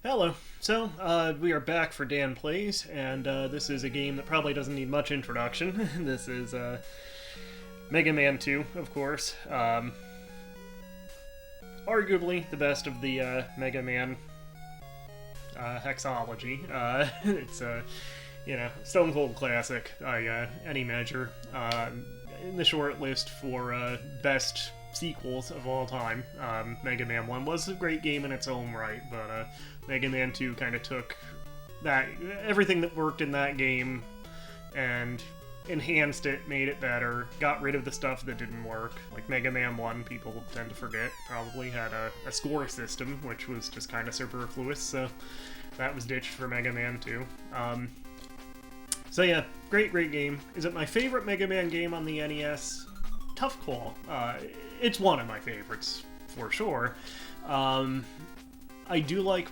Hello. We are back for DanPlays, and this is a game that probably doesn't need much introduction. This is Mega Man 2, of course. Arguably the best of the Mega Man hexology. It's a, stone cold classic by any measure. In the short list for best sequels of all time. Mega Man 1 was a great game in its own right, but Mega Man 2 kind of took everything that worked in that game and enhanced it, made it better, got rid of the stuff that didn't work. Like Mega Man 1, people tend to forget, probably had a score system, which was just kind of superfluous, so that was ditched for Mega Man 2. So yeah, great game. Is it my favorite Mega Man game on the NES? Tough call. It's one of my favorites, for sure. I do like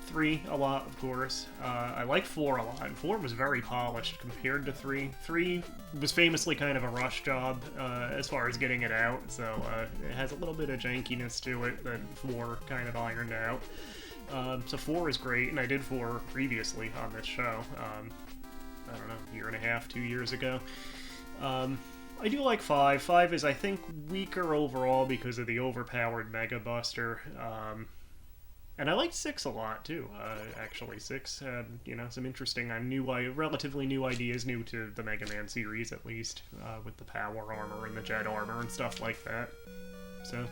3 a lot, of course. I like 4 a lot, and 4 was very polished compared to 3. 3 was famously kind of a rush job as far as getting it out, so it has a little bit of jankiness to it that 4 kind of ironed out. So 4 is great, and I did 4 previously on this show. I don't know, a year and a half, 2 years ago. I do like 5. 5 is, I think, weaker overall because of the overpowered Mega Buster. And I like 6 a lot, too. Actually, 6 had, some interesting, relatively new ideas, new to the Mega Man series, at least, with the power armor and the jet armor and stuff like that. So,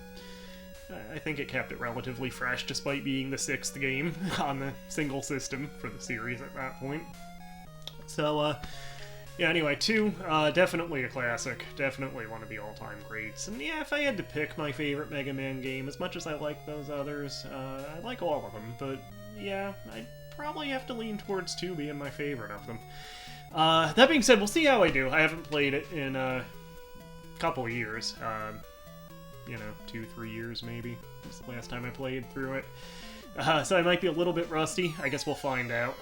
I think it kept it relatively fresh, despite being the 6th game on the single system for the series at that point. So, yeah, anyway, 2, definitely a classic. Definitely one of the all-time greats. And yeah, if I had to pick my favorite Mega Man game, as much as I like those others, I like all of them. But yeah, I'd probably have to lean towards 2 being my favorite of them. That being said, we'll see how I do. I haven't played it in a couple years. 2-3 years maybe. That's the last time I played through it. So I might be a little bit rusty. I guess we'll find out.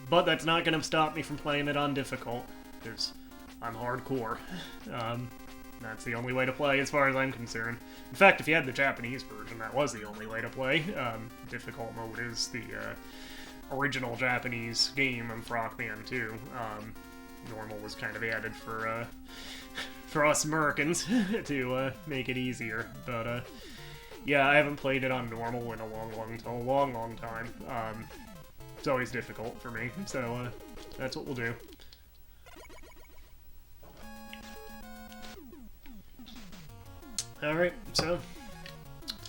But that's not going to stop me from playing it on difficult, because I'm hardcore. That's the only way to play as far as I'm concerned. In fact, if you had the Japanese version, that was the only way to play. Difficult mode is the original Japanese game of Rockman 2. Normal was kind of added for us Americans to make it easier. But yeah, I haven't played it on normal in a long time. It's always difficult for me, so that's what we'll do. Alright, so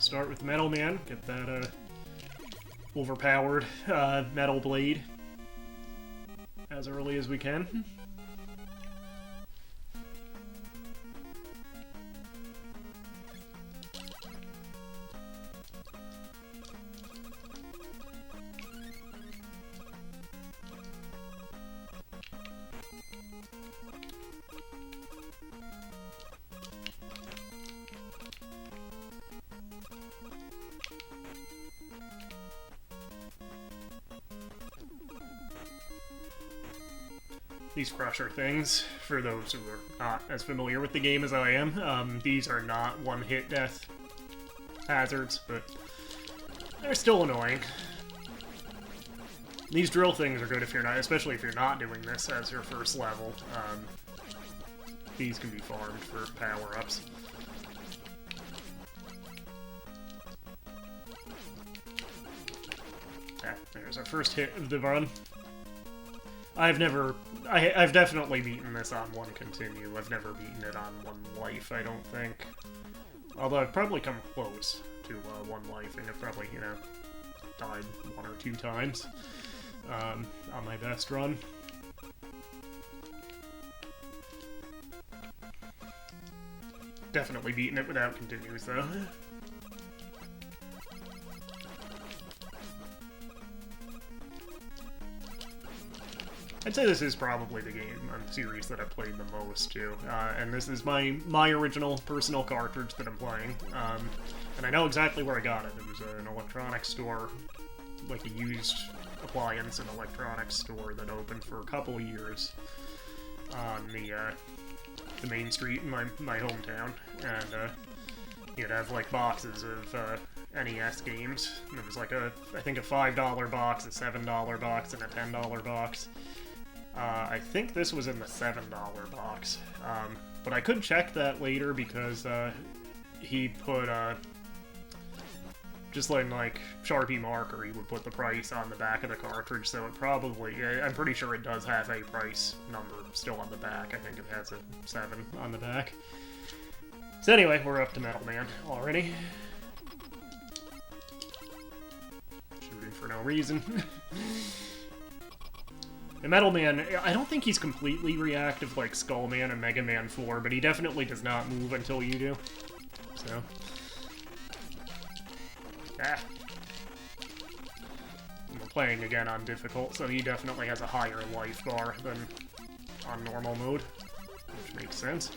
start with Metal Man, get that overpowered metal blade as early as we can. These crusher things, for those who are not as familiar with the game as I am, these are not one-hit death hazards, but they're still annoying. These drill things are good if you're not, especially if you're not doing this as your first level. These can be farmed for power-ups. There's our first hit of the run. I've definitely beaten this on one continue. I've never beaten it on one life, I don't think. Although I've probably come close to one life, and I've probably, died 1 or 2 times on my best run. Definitely beaten it without continues, though. I'd say this is probably the game on the series that I've played the most, too. And this is my original personal cartridge that I'm playing. And I know exactly where I got it. It was an electronics store, like a used appliance and electronics store that opened for a couple of years on the main street in my hometown. And you'd have, like, boxes of NES games. There was like I think a $5 box, a $7 box, and a $10 box. I think this was in the $7 box. But I could check that later because he put just like Sharpie marker, he would put the price on the back of the cartridge, so it probably, I'm pretty sure it does have a price number still on the back. I think it has a 7 on the back. So anyway, we're up to Metal Man already. Shooting for no reason. The Metal Man, I don't think he's completely reactive like Skull Man and Mega Man 4, but he definitely does not move until you do. So... ah. We're playing again on difficult, so he definitely has a higher life bar than on normal mode, which makes sense.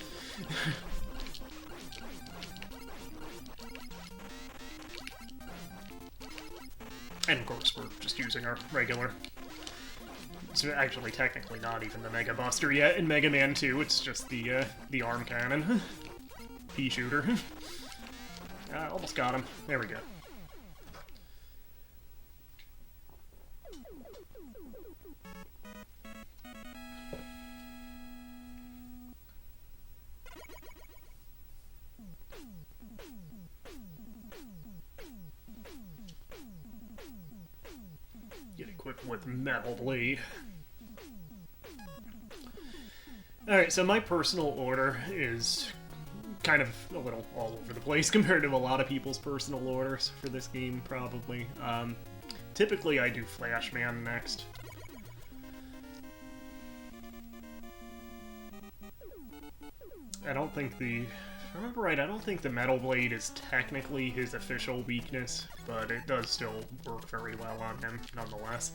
And of course, we're just using our regular... It's actually technically not even the Mega Buster yet in Mega Man 2, it's just the arm cannon. Pea shooter. Almost got him. There we go. Get equipped with Metal Blade. Alright, so my personal order is kind of a little all over the place compared to a lot of people's personal orders for this game, probably. Typically, I do Flash Man next. I don't think if I remember right, I don't think the Metal Blade is technically his official weakness, but it does still work very well on him, nonetheless.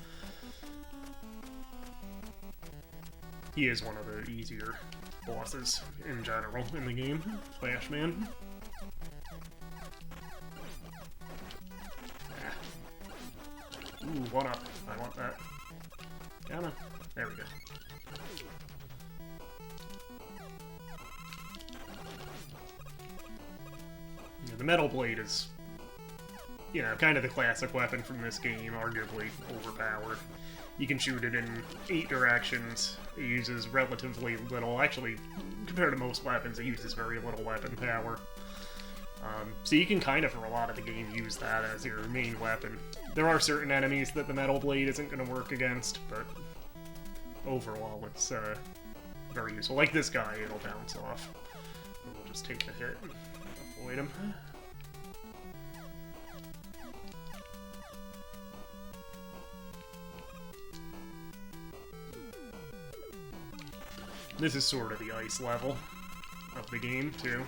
He is one of the easier bosses in general in the game, Flash Man. Ah. Ooh, 1-up. I want that. Come on. There we go. Yeah, the Metal Blade is, you know, kind of the classic weapon from this game, arguably overpowered. You can shoot it in 8 directions. It uses relatively little, actually, compared to most weapons, it uses very little weapon power. So you can kind of, for a lot of the game, use that as your main weapon. There are certain enemies that the Metal Blade isn't going to work against, but overall it's very useful. Like this guy, it'll bounce off. We'll just take the hit and avoid him. This is sort of the ice level of the game, too.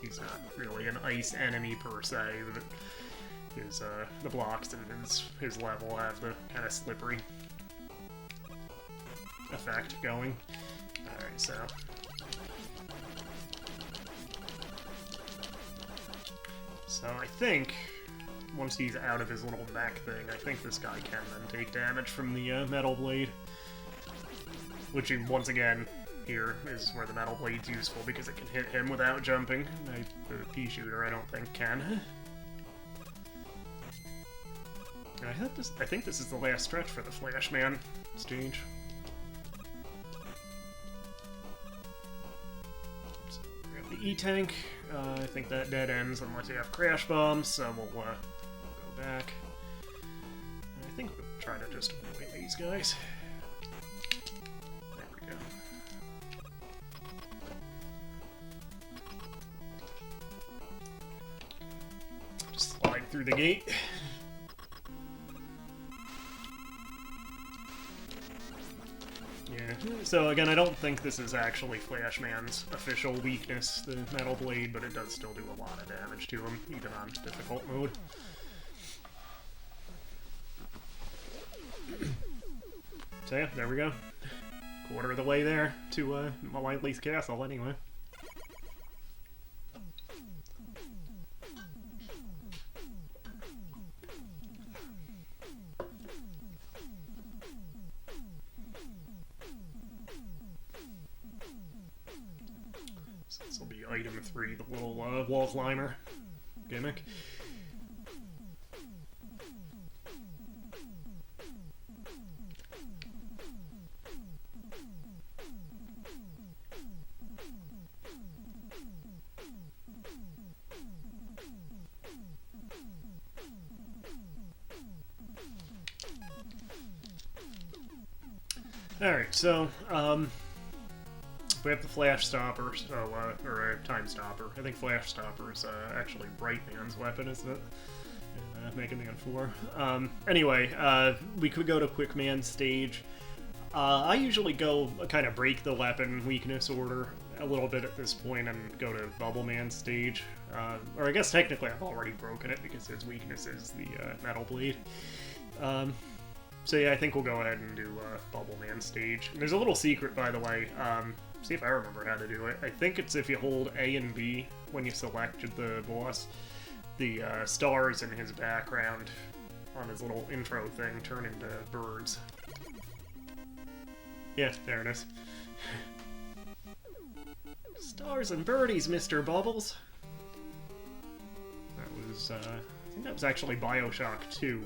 He's not really an ice enemy per se, but the blocks in his level have the kind of slippery effect going. Alright, so... So I think, once he's out of his little mech thing, I think this guy can then take damage from the Metal Blade. Which, once again, here is where the Metal Blade's useful, because it can hit him without jumping. The pea shooter, I don't think, can. I think this is the last stretch for the Flash Man stage. So, grab the E-Tank. I think that dead ends unless you have crash bombs, so we'll go back. I think we'll try to just avoid these guys. There we go. Just slide through the gate. Yeah, so again, I don't think this is actually Flash Man's official weakness, the Metal Blade, but it does still do a lot of damage to him, even on difficult mode. So yeah, there we go. Quarter of the way there to Lively's castle, anyway. So this will be item 3, the little wall climber gimmick. Alright, so, we have the Flash Stopper, so, or a Time Stopper. I think Flash Stopper is actually Brightman's weapon, isn't it? Mega Man 4. Anyway, we could go to Quick Man stage. I usually go kind of break the weapon weakness order a little bit at this point and go to Bubble Man stage. Or I guess technically I've already broken it because his weakness is the Metal Blade. So yeah, I think we'll go ahead and do Bubble Man stage. And there's a little secret, by the way. See if I remember how to do it. I think it's if you hold A and B when you select the boss. The stars in his background on his little intro thing turn into birds. Yeah, there it is. Stars and birdies, Mr. Bubbles! That was, I think that was actually BioShock 2,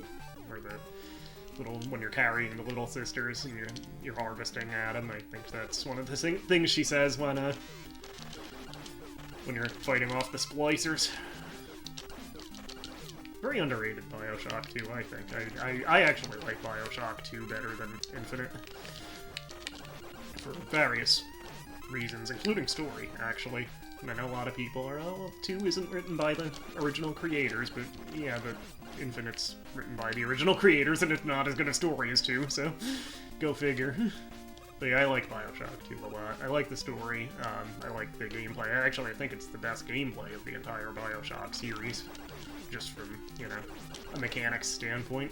where the little, when you're carrying the little sisters and you're harvesting at them. I think that's one of the things she says when you're fighting off the splicers. Very underrated BioShock 2, I think. I actually like BioShock 2 better than Infinite. For various reasons, including story, actually. And I know a lot of people are, oh, well, 2 isn't written by the original creators, but yeah, but Infinite's written by the original creators, and it's not as good a story as 2, so go figure. But yeah, I like BioShock 2 a lot. I like the story, I like the gameplay. Actually, I think it's the best gameplay of the entire BioShock series. Just from, you know, a mechanics standpoint.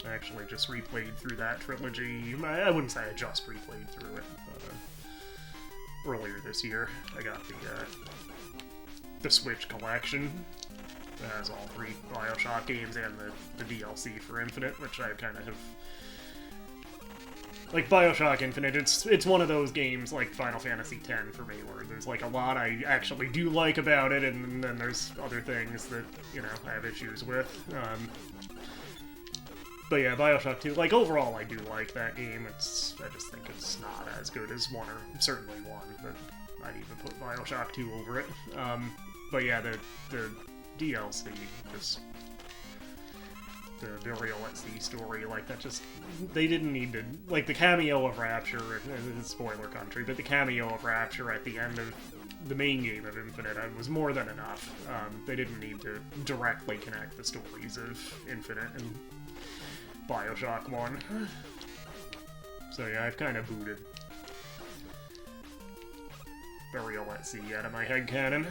I actually just replayed through that trilogy. I wouldn't say I just replayed through it, but earlier this year I got the Switch collection. That has all 3 BioShock games and the DLC for Infinite, which I kind of have... Like, BioShock Infinite, it's one of those games, like Final Fantasy X for me, where there's, like, a lot I actually do like about it, and then there's other things that, you know, I have issues with. But yeah, BioShock 2, like, overall I do like that game. I just think it's not as good as 1, or certainly 1, but I'd even put BioShock 2 over it. But yeah, the DLC, just... the Burial at Sea story, like, that just... They didn't need to... Like, the cameo of Rapture, spoiler country, but the cameo of Rapture at the end of the main game of Infinite was more than enough. They didn't need to directly connect the stories of Infinite and BioShock 1. So yeah, I've kind of booted Burial at Sea out of my headcanon.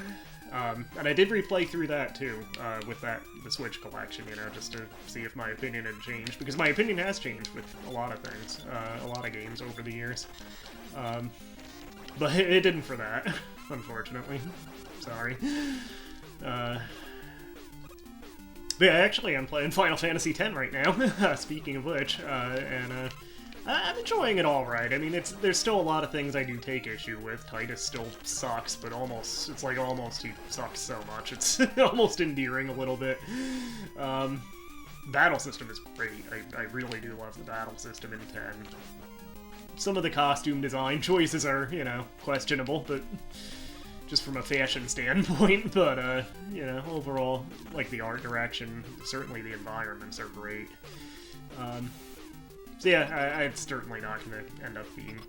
And I did replay through that too, with the Switch collection, you know, just to see if my opinion had changed, because my opinion has changed with a lot of things, a lot of games over the years. But it didn't for that, unfortunately. Sorry. But yeah, actually, I'm playing Final Fantasy X right now, speaking of which, and I'm enjoying it all right. I mean, there's still a lot of things I do take issue with. Titus still sucks, but it's like almost he sucks so much. It's almost endearing a little bit. Battle system is great. I really do love the battle system in 10. Some of the costume design choices are, you know, questionable, but just from a fashion standpoint, but, you know, overall, like, the art direction, certainly the environments are great. So yeah, it's certainly not going to end up being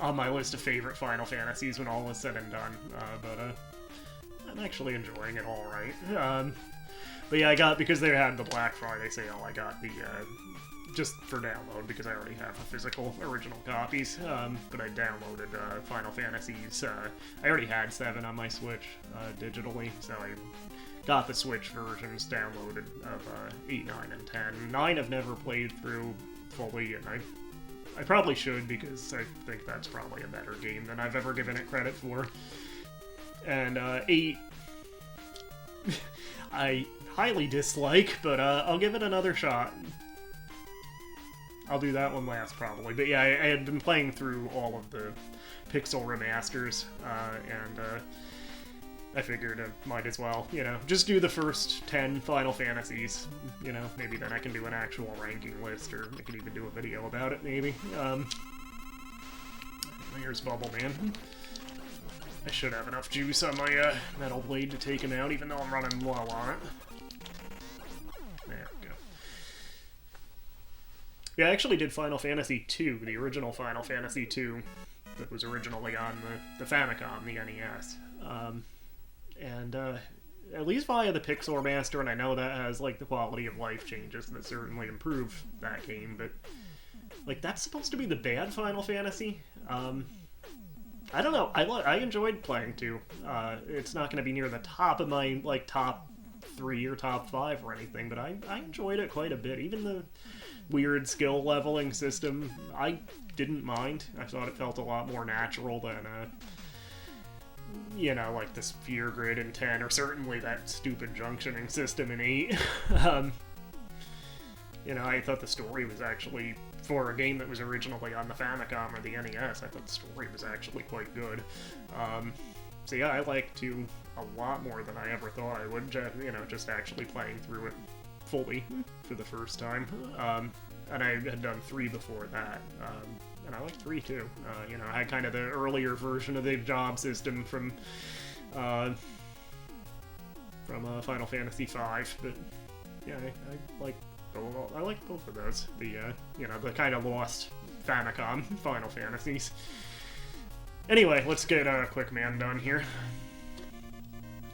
on my list of favorite Final Fantasies when all is said and done, but I'm actually enjoying it all right. But yeah, because they had the Black Friday sale, I got the, just for download, because I already have the physical original copies, but I downloaded Final Fantasies. I already had 7 on my Switch digitally, so I got the Switch versions downloaded of 8, 9, and 10. 9 I've never played through fully, and I probably should, because I think that's probably a better game than I've ever given it credit for. And 8, I highly dislike, but I'll give it another shot. I'll do that one last, probably. But yeah, I had been playing through all of the Pixel remasters, and I figured I might as well, you know, just do the first 10 Final Fantasies. You know, maybe then I can do an actual ranking list, or I could even do a video about it, maybe. Here's Bubble Man. I should have enough juice on my metal blade to take him out, even though I'm running low on it. There we go. Yeah, I actually did Final Fantasy II, the original Final Fantasy II, that was originally on the Famicom, the NES. At least via the Pixel Master, and I know that has, like, the quality of life changes that certainly improve that game, but, like, that's supposed to be the bad Final Fantasy? I don't know. I enjoyed playing 2. It's not going to be near the top of my, like, top 3 or top 5 or anything, but I enjoyed it quite a bit. Even the weird skill leveling system, I didn't mind. I thought it felt a lot more natural than, you know, like the sphere grid in 10, or certainly that stupid junctioning system in 8. You know, I thought the story was actually, for a game that was originally on the Famicom or the NES, I thought the story was actually quite good. So yeah, I liked 2 a lot more than I ever thought I would, you know, just actually playing through it fully for the first time. And I had done 3 before that, and I like 3 too. You know, I had kind of the earlier version of the job system from Final Fantasy V, but yeah, I like both of those. The you know, the kind of lost Famicom Final Fantasies. Anyway, let's get Quick Man done here.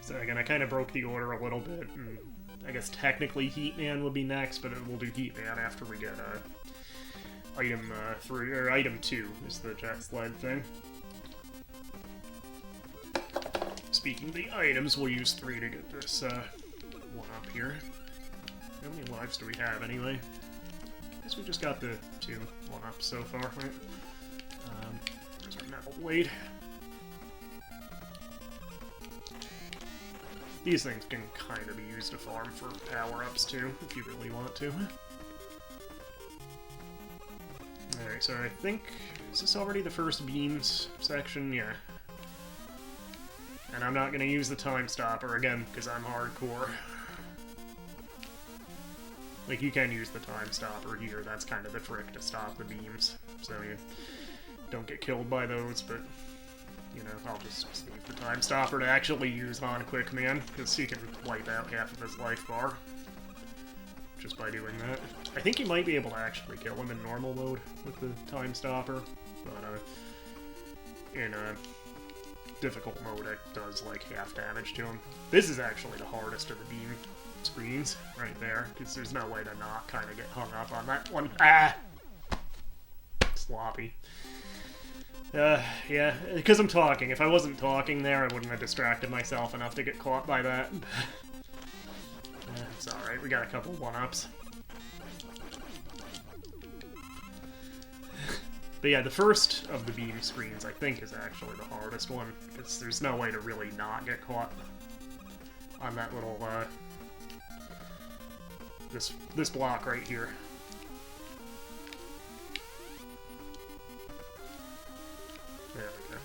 So again, I kind of broke the order a little bit, and I guess technically Heat Man would be next, but we'll do Heat Man after we get item 3 or item 2 is the jet sled thing. Speaking of the items, we'll use 3 to get this one up here. How many lives do we have anyway? I guess we just got the 2 1-ups so far, right? There's our metal blade. These things can kind of be used to farm for power-ups too, if you really want to. Alright, so I think, is this already the first beams section? Yeah. And I'm not going to use the time stopper again, because I'm hardcore. Like, you can use the time stopper here, that's kind of the trick to stop the beams, so you don't get killed by those, but, you know, I'll just save the time stopper to actually use on Quick Man, because he can wipe out half of his life bar just by doing that. I think you might be able to actually kill him in normal mode with the time stopper, but in difficult mode it does like half damage to him. This is actually the hardest of the beam screens right there, because there's no way to not kind of get hung up on that one. Ah! Sloppy. Yeah, because I'm talking. If I wasn't talking there, I wouldn't have distracted myself enough to get caught by that. It's alright, we got a couple 1-ups. But yeah, the first of the beam screens, I think, is actually the hardest one, because there's no way to really not get caught on that little, this block right here. There we go.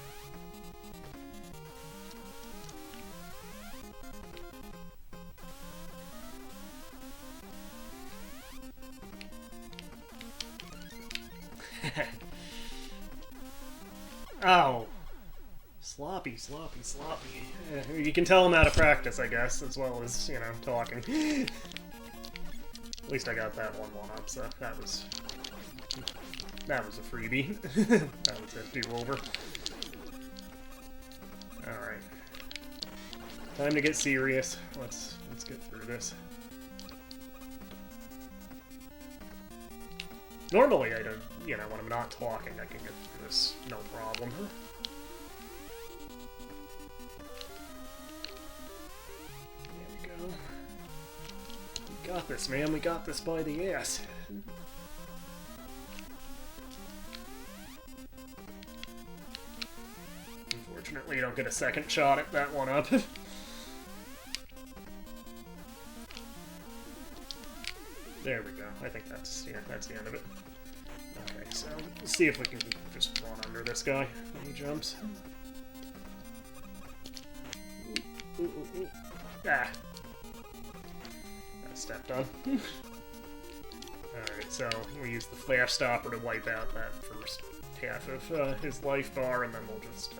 Oh. Sloppy, sloppy, sloppy. You can tell I'm out of practice, I guess, as well as, you know, talking. At least I got that one up, so that was a freebie. That was a do-over. Alright. Time to get serious. Let's get through this. Normally, I don't, you know, when I'm not talking, I can get through this no problem. There we go. We got this, man. We got this by the ass. Unfortunately, you don't get a second shot at that one up. There we go. I think that's, yeah, that's the end of it. Okay, so let's see if we can just run under this guy when he jumps. Ooh, ooh, ooh. Ah! Got stepped on. Alright, so we use the flash stopper to wipe out that first half of his life bar, and then we'll just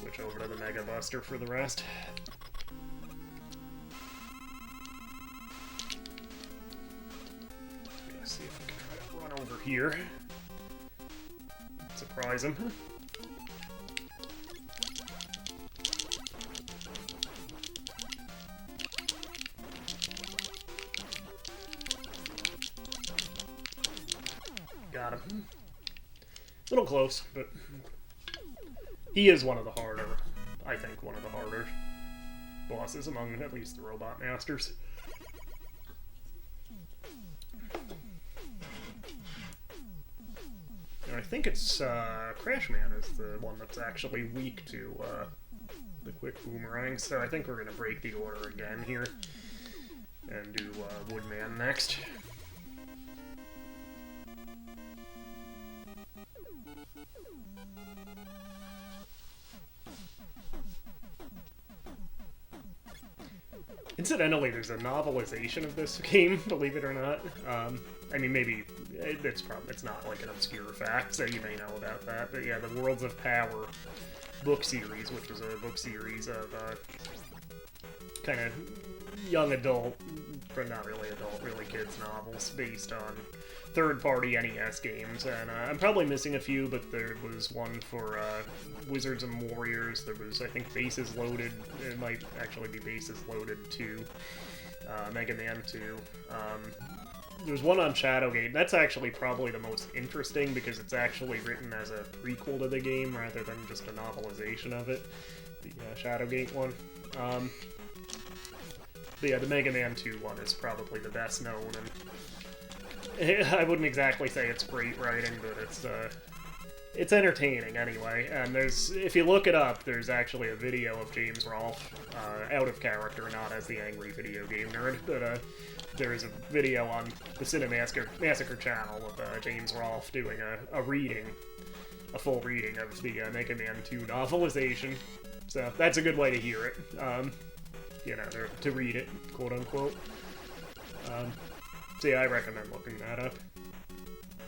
Switch over to the Mega Buster for the rest. Let's see if we can try to run over here. Surprise him. Got him. A little close, but he is one of the harder, I think, one of the harder bosses among at least the Robot Masters. And I think it's Crashman is the one that's actually weak to the quick boomerangs, so I think we're going to break the order again here and do Woodman next. Incidentally, there's a novelization of this game, believe it or not. I mean, maybe it's not like an obscure fact, so you may know about that. But yeah, the Worlds of Power book series, which was a book series of kind of young adult, but not really adult, really kids novels based on third-party NES games, and I'm probably missing a few, but there was one for Wizards and Warriors. There was, I think, Bases Loaded. It might actually be Bases Loaded 2, Mega Man 2. There's one on Shadowgate. That's actually probably the most interesting because it's actually written as a prequel to the game rather than just a novelization of it. The Shadowgate one. But yeah, the Mega Man 2 one is probably the best known, and I wouldn't exactly say it's great writing, but it's entertaining anyway. And if you look it up, there's actually a video of James Rolfe, out of character, not as the angry video game nerd, but there is a video on the Cinemassacre channel of James Rolfe doing a full reading of the Mega Man 2 novelization. So that's a good way to hear it. You know, to read it, quote unquote. So yeah, I recommend looking that up.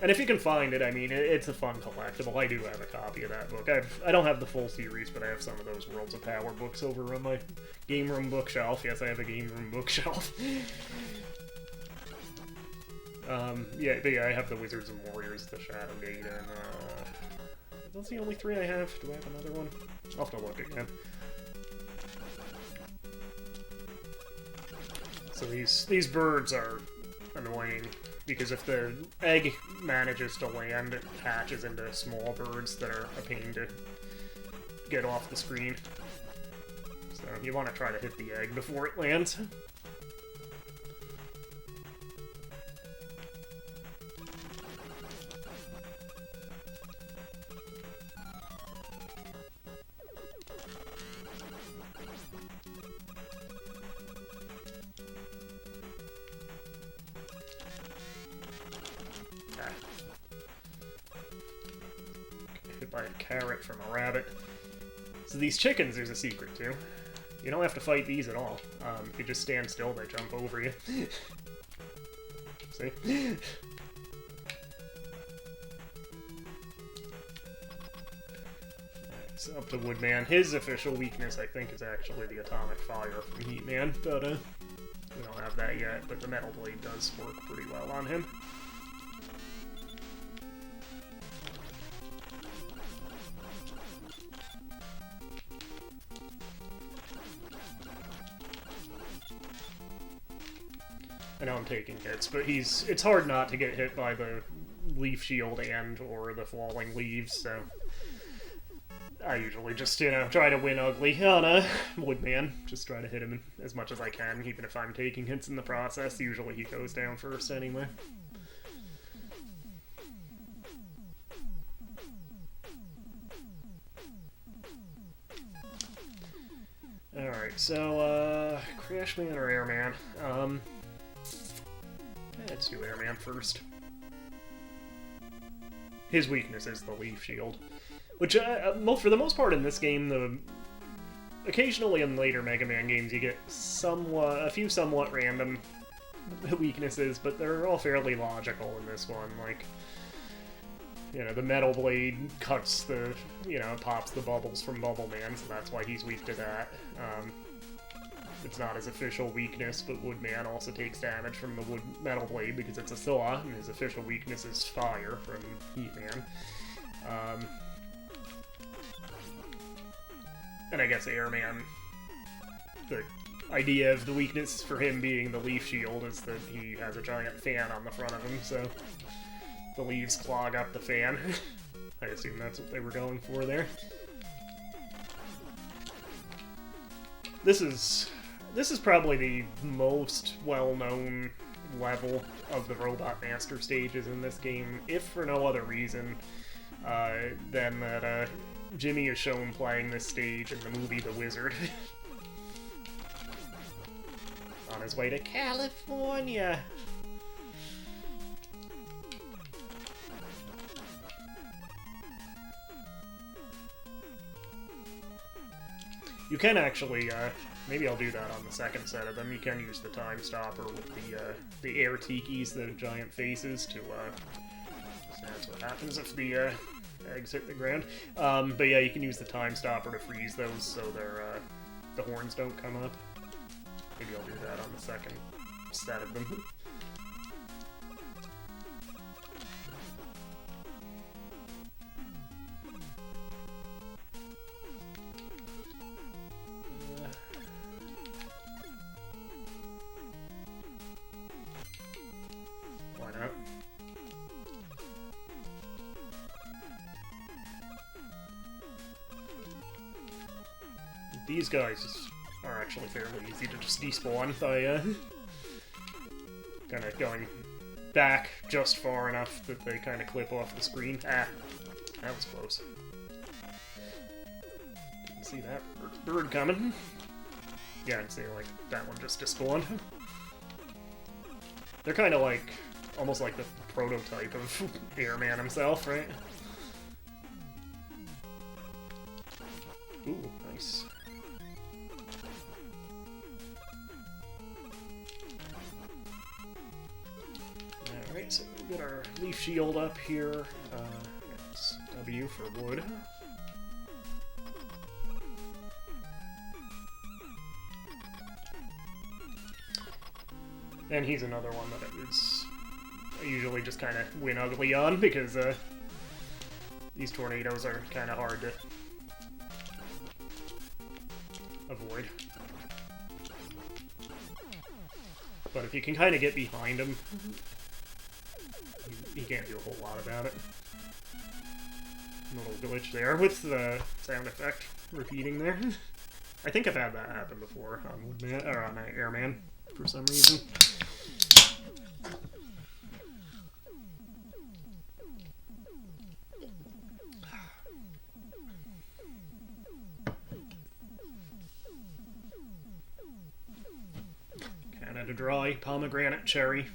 And if you can find it, I mean, it's a fun collectible. I do have a copy of that book. I don't have the full series, but I have some of those Worlds of Power books over on my game room bookshelf. Yes, I have a game room bookshelf. Yeah, but yeah, I have the Wizards and Warriors, the Shadowgate, and are those the only three I have? Do I have another one? I'll have to look again. So these birds are annoying, because if the egg manages to land, it hatches into small birds that are a pain to get off the screen. So you want to try to hit the egg before it lands. By a carrot from a rabbit. So these chickens, there's a secret to. You don't have to fight these at all. If you just stand still, they jump over you. See? So up to Woodman. His official weakness, I think, is actually the atomic fire from Heatman, but we don't have that yet, but the Metal Blade does work pretty well on him. I know I'm taking hits, but it's hard not to get hit by the leaf shield or the falling leaves, so I usually just, try to win ugly on a Woodman. Just try to hit him as much as I can, even if I'm taking hits in the process. Usually he goes down first anyway. Alright, so, Crashman or Airman? Let's do Airman first. His weakness is the leaf shield. Which, for the most part in this game, occasionally in later Mega Man games you get a few somewhat random weaknesses, but they're all fairly logical in this one. Like, you know, the metal blade cuts the, you know, pops the bubbles from Bubble Man, so that's why he's weak to that. It's not his official weakness, but Woodman also takes damage from the metal blade because it's a saw, and his official weakness is fire from Heatman. And I guess Airman, the idea of the weakness for him being the leaf shield is that he has a giant fan on the front of him, so the leaves clog up the fan. I assume that's what they were going for there. This is probably the most well-known level of the Robot Master stages in this game, if for no other reason than that Jimmy is shown playing this stage in the movie The Wizard. On his way to California! You can actually, maybe I'll do that on the second set of them. You can use the time stopper with the air tikis, the giant faces, to, that's what happens if the, eggs hit the ground. But yeah, you can use the time stopper to freeze those so the horns don't come up. Maybe I'll do that on the second set of them. Why not? These guys are actually fairly easy to just despawn by kind of going back just far enough that they kind of clip off the screen. Ah, that was close. Didn't see that bird coming. Yeah, I'd say like that one just despawned. They're kind of like, almost like the prototype of Airman himself, right? Ooh, nice. Alright, so we'll get our leaf shield up here. It's W for wood. And he's another one that is I usually just kind of win ugly on because these tornadoes are kind of hard to avoid. But if you can kind of get behind him, you can't do a whole lot about it. A little glitch there with the sound effect repeating there. I think I've had that happen before on Woodman or on Airman for some reason. Canada Dry, pomegranate cherry,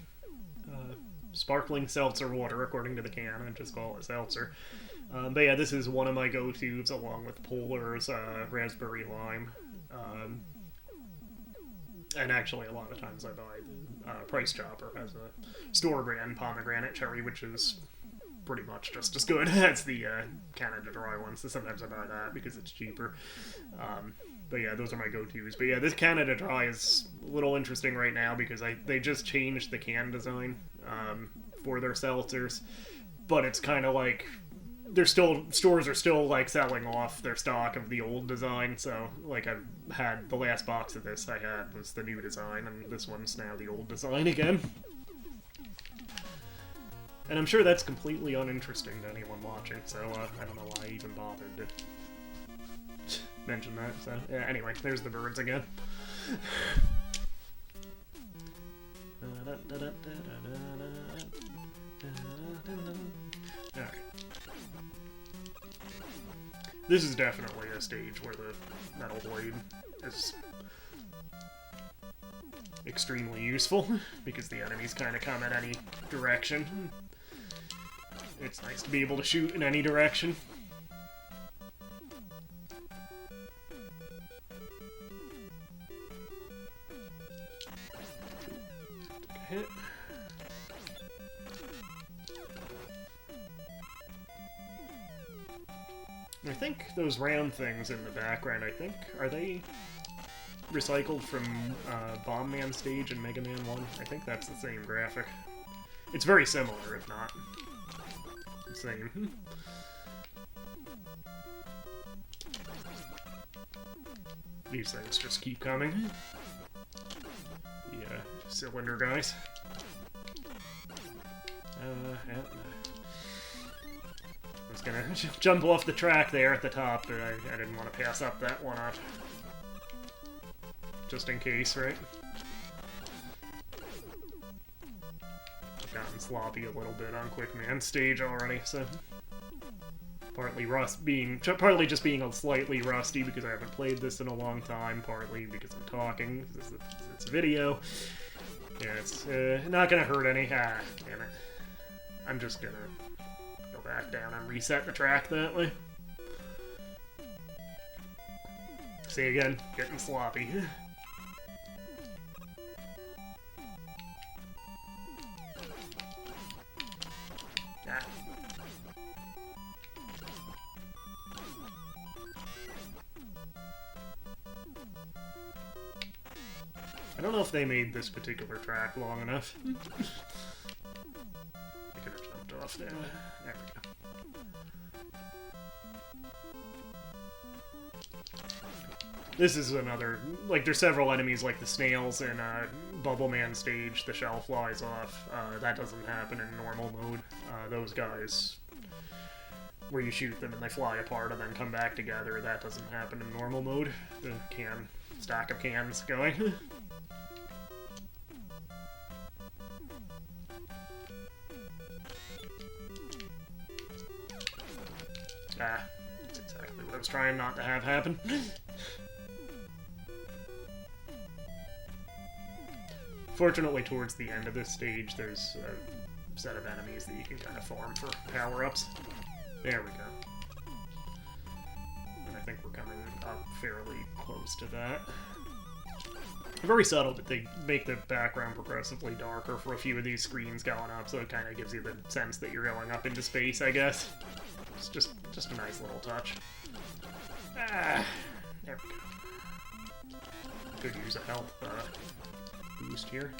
sparkling seltzer water, according to the can. I just call it seltzer. But yeah, this is one of my go-tos, along with Polar's raspberry lime. And actually, a lot of times I buy Price Chopper as a store brand pomegranate cherry, which is pretty much just as good as the Canada Dry one. So sometimes I buy that because it's cheaper. But yeah, those are my go-tos. But yeah, this Canada Dry is a little interesting right now because they just changed the can design for their seltzers. But it's kind of like stores are still like selling off their stock of the old design. So like I've had the last box of this I had was the new design, and this one's now the old design again. And I'm sure that's completely uninteresting to anyone watching, so I don't know why I even bothered to mention that. So yeah, anyway, there's the birds again. Alright. This is definitely a stage where the metal blade is extremely useful, because the enemies kind of come in any direction. It's nice to be able to shoot in any direction. Took a hit. I think those round things in the background, are they recycled from Bomb Man stage and Mega Man 1? I think that's the same graphic. It's very similar, if not the same. These things just keep coming. The cylinder guys. Yeah. I was gonna jump off the track there at the top, but I didn't want to pass up that one up. Just in case, right? I've gotten sloppy a little bit on Quick Man stage already, so... Partly just being slightly rusty because I haven't played this in a long time, partly because I'm talking, it's a video. Yeah, it's not gonna hurt any. Ah, damn it. I'm just gonna go back down and reset the track that way. See again, getting sloppy. Ah. I don't know if they made this particular track long enough. I could have jumped off there. There we go. This is another, like, there's several enemies like the snails in Bubble Man stage. The shell flies off. That doesn't happen in normal mode. Those guys, where you shoot them and they fly apart and then come back together, that doesn't happen in normal mode. The stack of cans going. Ah, that's exactly what I was trying not to have happen. Fortunately, towards the end of this stage, there's a set of enemies that you can kind of farm for power-ups. There we go. And I think we're coming up fairly close to that. Very subtle, but they make the background progressively darker for a few of these screens going up, so it kind of gives you the sense that you're going up into space, I guess. It's just a nice little touch. Ah, there we go. Could use a health boost here.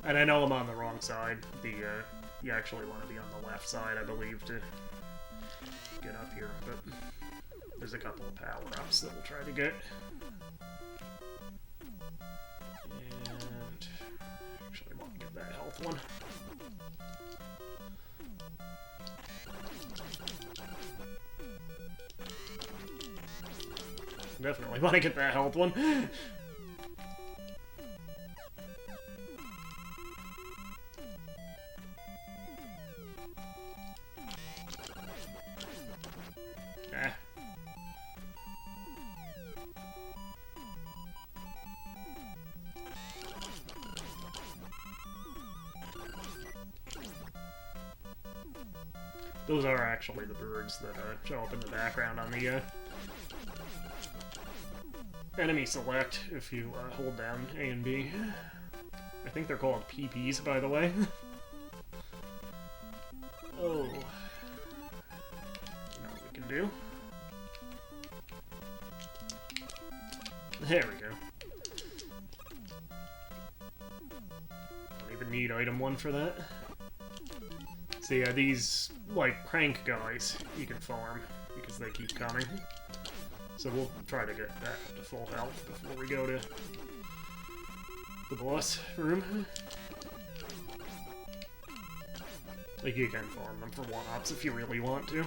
And I know I'm on the wrong side. You actually want to be on the left side, I believe, to get up here, but there's a couple of power-ups that we'll try to get. And actually want to get that health one. Definitely want to get that health one. Ah. Those are actually the birds that show up in the background on the enemy select if you hold down A and B. I think they're called PPs, by the way. Oh. You know what we can do? There we go. Don't even need item 1 for that. So yeah, these, like, crank guys you can farm because they keep coming. So we'll try to get back up to full health before we go to the boss room. Like, you can farm them for one-ups if you really want to.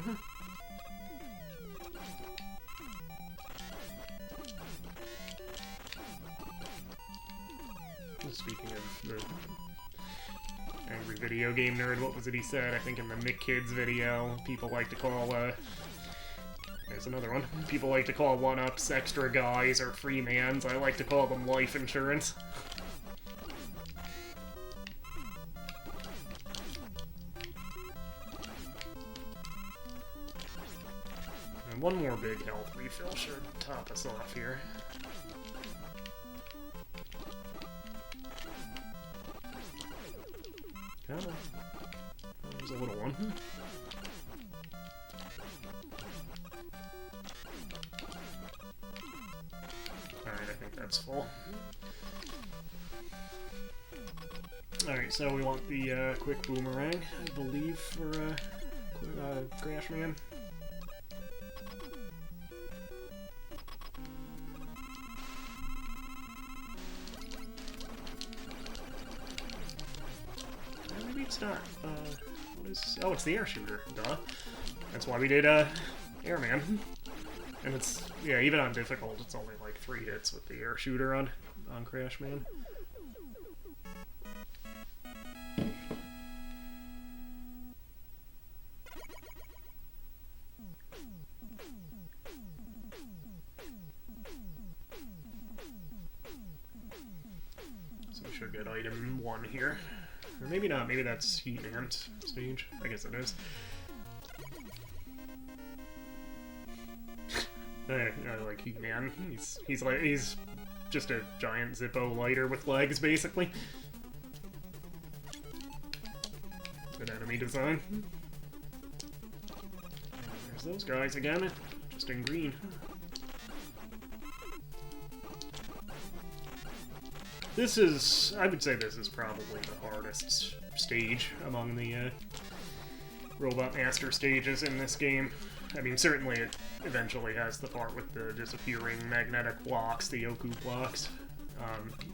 Speaking of the angry video game nerd, what was it he said? I think in the Mick Kids video, people like to call, there's another one. People like to call one-ups extra guys or free mans. I like to call them life insurance. And one more big health refill should top us off here. Come on. There's a little one. think that's full. Alright, so we want the quick boomerang, I believe, for Crash Man. Maybe it's not. What is? Oh, it's the air shooter. Duh. That's why we did Airman. And it's, yeah, even on difficult, it's only like 3 hits with the air shooter on Crash Man. So we should get item 1 here. Or maybe not, maybe that's Heat Man's stage. I guess it is. I like Heat Man. He's just a giant Zippo lighter with legs, basically. Good enemy design. There's those guys again, just in green. This is, I would say this is probably the hardest stage among the Robot Master stages in this game. I mean, certainly it eventually has the part with the disappearing magnetic blocks, the Yoku blocks,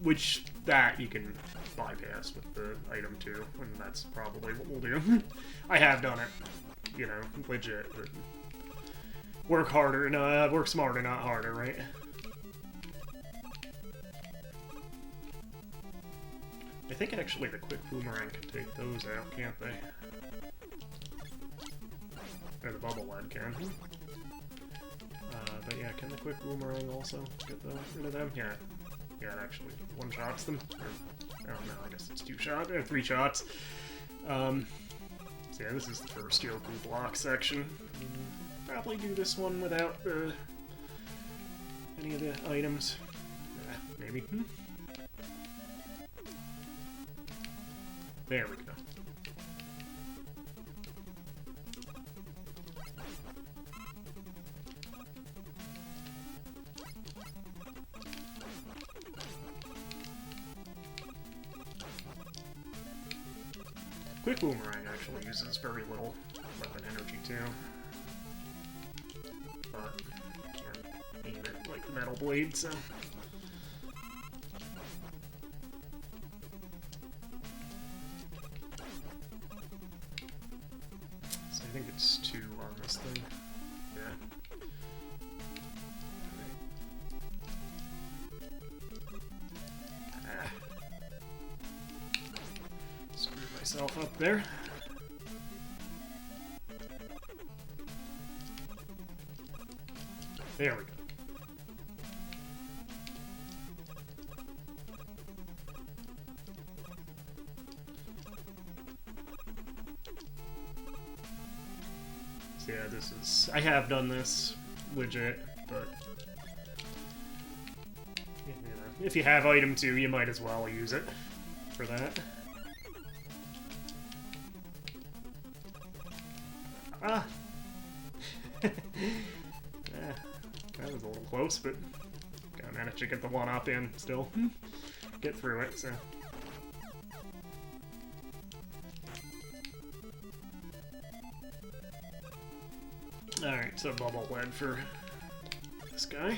which that you can bypass with the item 2, and that's probably what we'll do. I have done it, you know, legit, but work harder, no, work smarter, not harder, right? I think actually the quick boomerang can take those out, can't they? Or the bubble lead can. But yeah, can the quick boomerang also get rid of them? Yeah. Yeah, it actually one-shots them. Or, I don't know, I guess it's 2 shots, or 3 shots. So yeah, this is the first Yoku block section. Probably do this one without any of the items. Maybe. There we go. Quick boomerang actually uses very little weapon energy too. But can't aim it like the metal blade, so. I think it's 2 on this thing. Yeah. Ah. Screwed myself up there. There we go. Yeah, this is... I have done this legit, but... You know, if you have item 2, you might as well use it for that. Ah! Yeah, that was a little close, but I managed to get the 1-up in still. Get through it, so... Alright, so bubble lead for this guy.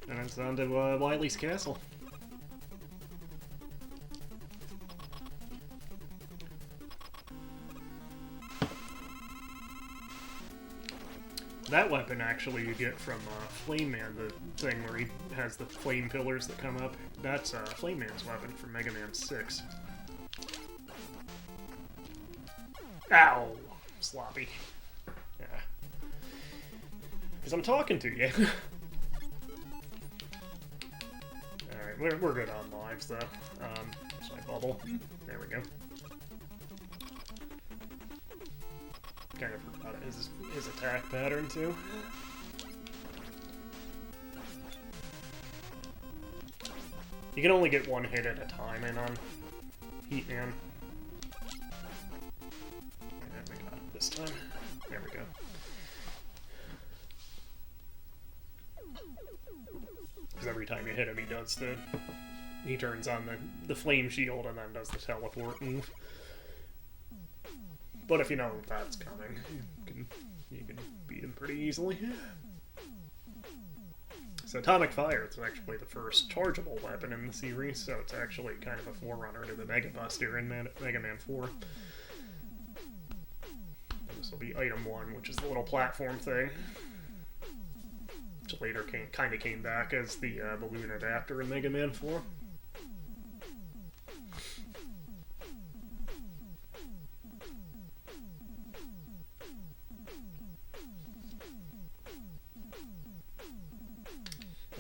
And it's on to Wily's castle. That weapon actually you get from Flame Man, the thing where he has the flame pillars that come up. That's Flame Man's weapon from Mega Man 6. Ow! Sloppy. Yeah. Because I'm talking to you. Alright, we're good on lives, though. There's my bubble. There we go. Kind of forgot his attack pattern, too. You can only get 1 hit at a time in on Heat Man. And we got it this time. There we go. every time you hit him, he turns on the flame shield and then does the teleport move. But if you know that's coming, you can beat him pretty easily. So Atomic Fire is actually the first chargeable weapon in the series, so it's actually kind of a forerunner to the Mega Buster in Mega Man 4. This will be Item 1, which is the little platform thing, which later kind of came back as the balloon adapter in Mega Man 4.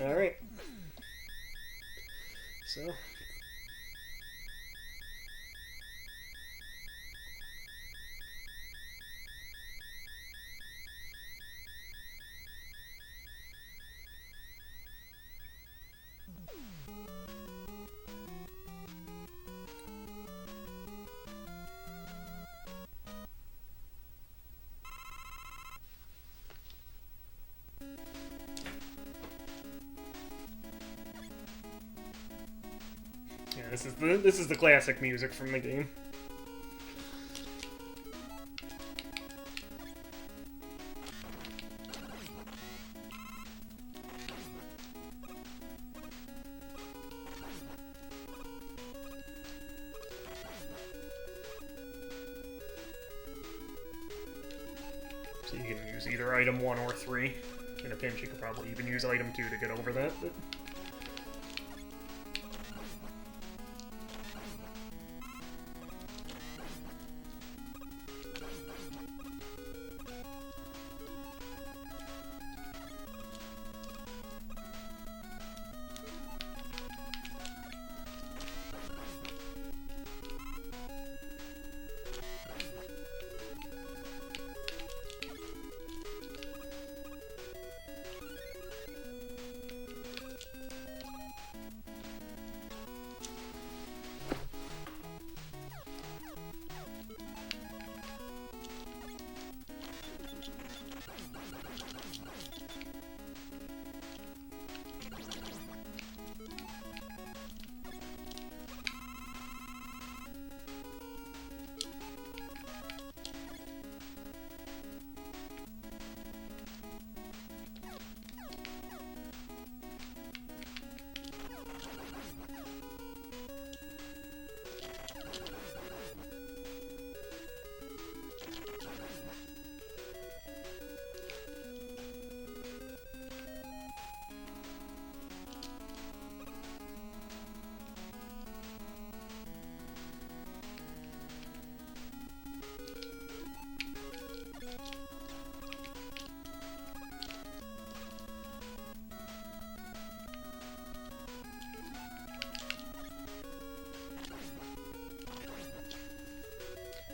Alright. So. This is the classic music from the game. So you can use either item 1 or 3. In a pinch, you could probably even use item 2 to get over that, but...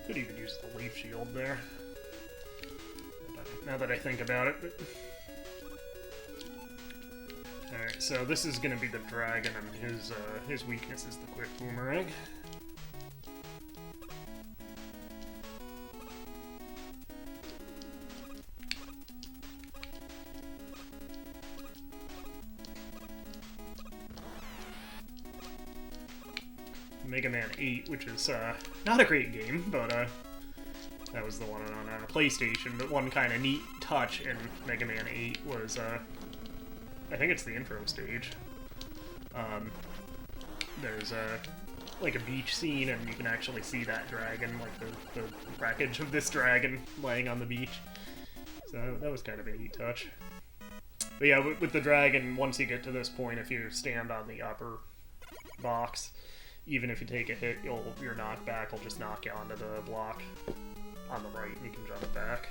Could even use the leaf shield there. Now that I think about it. Alright, so this is gonna be the dragon, and his weakness is the quick boomerang. Mega Man 8, which is not a great game, but that was the one on PlayStation. But one kind of neat touch in Mega Man 8 was, I think it's the intro stage. There's like a beach scene, and you can actually see that dragon, like the wreckage of this dragon laying on the beach. So that was kind of a neat touch. But yeah, with the dragon, once you get to this point, if you stand on the upper box, even if you take a hit, your knockback will just knock you onto the block on the right, and you can jump back.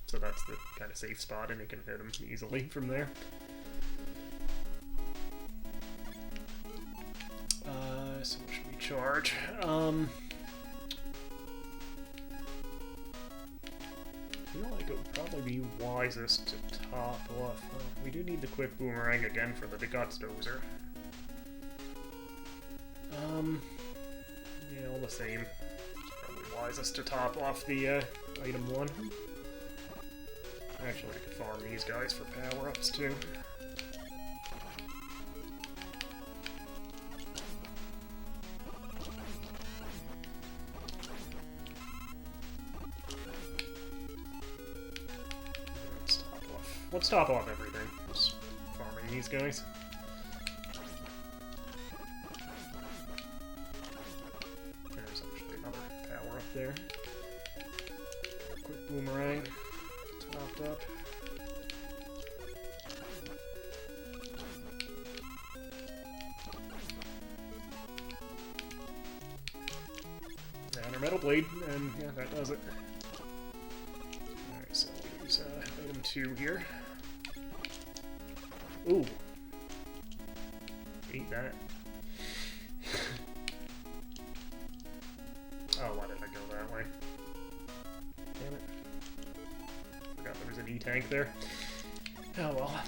So that's the kind of safe spot, and you can hit him easily from there. So what should we charge? I feel like it would probably be wisest to top off. We do need the quick boomerang again for the Guts Dozer. Yeah, all the same. It's probably wisest to top off the item 1. Actually, I could farm these guys for power-ups too. let's top off everything. Just farming these guys. There's actually another tower up there. Quick boomerang. Topped up. And our metal blade, and yeah, that does it. Alright, so we'll use item 2 here. Ooh. Eat that. Oh, why did I go that way? Damn it. Forgot there was an E-tank there. Oh well.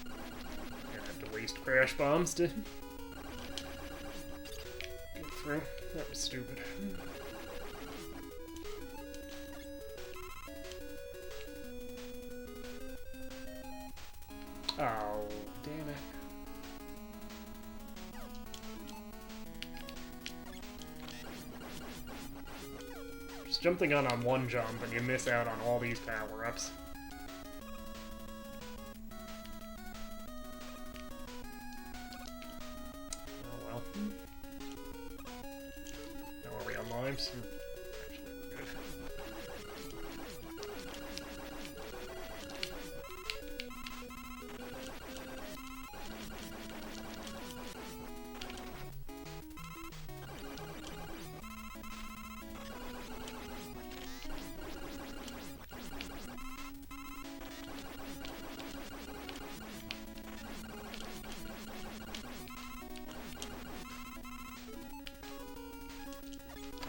Gonna have to waste crash bombs to get through. That was stupid. Oh, damn it. Just jumping on one jump and you miss out on all these power-ups. Oh well. How are we on lives? Actually, we're good.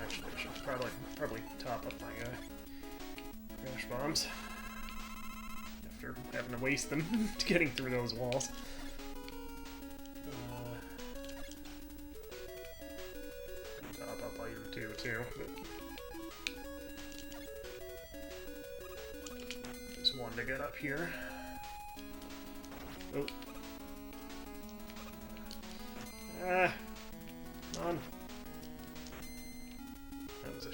Actually, I should probably top up my crash bombs after having to waste them getting through those walls. Top up item 2 too. There's one to get up here. Oh. Ah. Come on. That was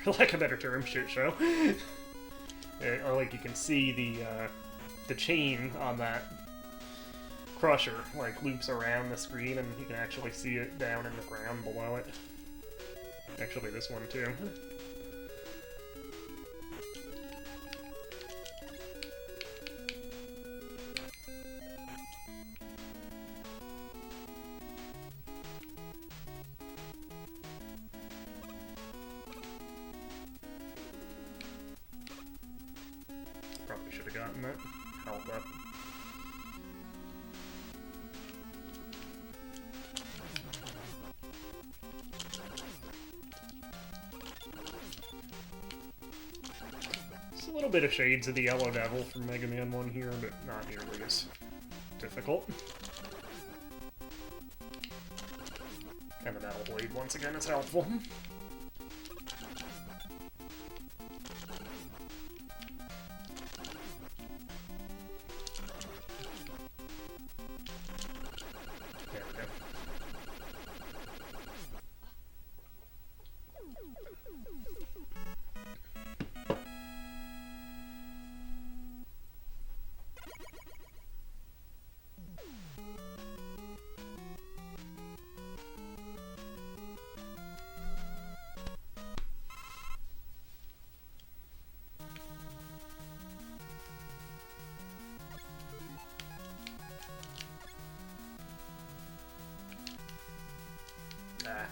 for lack of a better term, shit show. Or like you can see the chain on that crusher like loops around the screen, and you can actually see it down in the ground below it. Actually, this one too. Probably should have gotten that health up. Just a little bit of shades of the Yellow Devil from Mega Man 1 here, but not nearly as difficult. And the Metal Blade, once again, is helpful. There we go. Ah.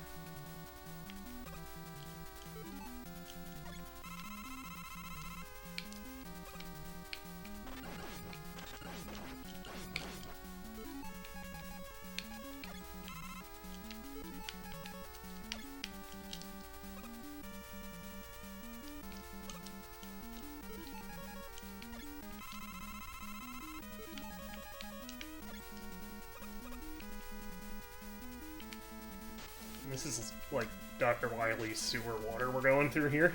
This is like Dr. Wily's sewer water we're going through here.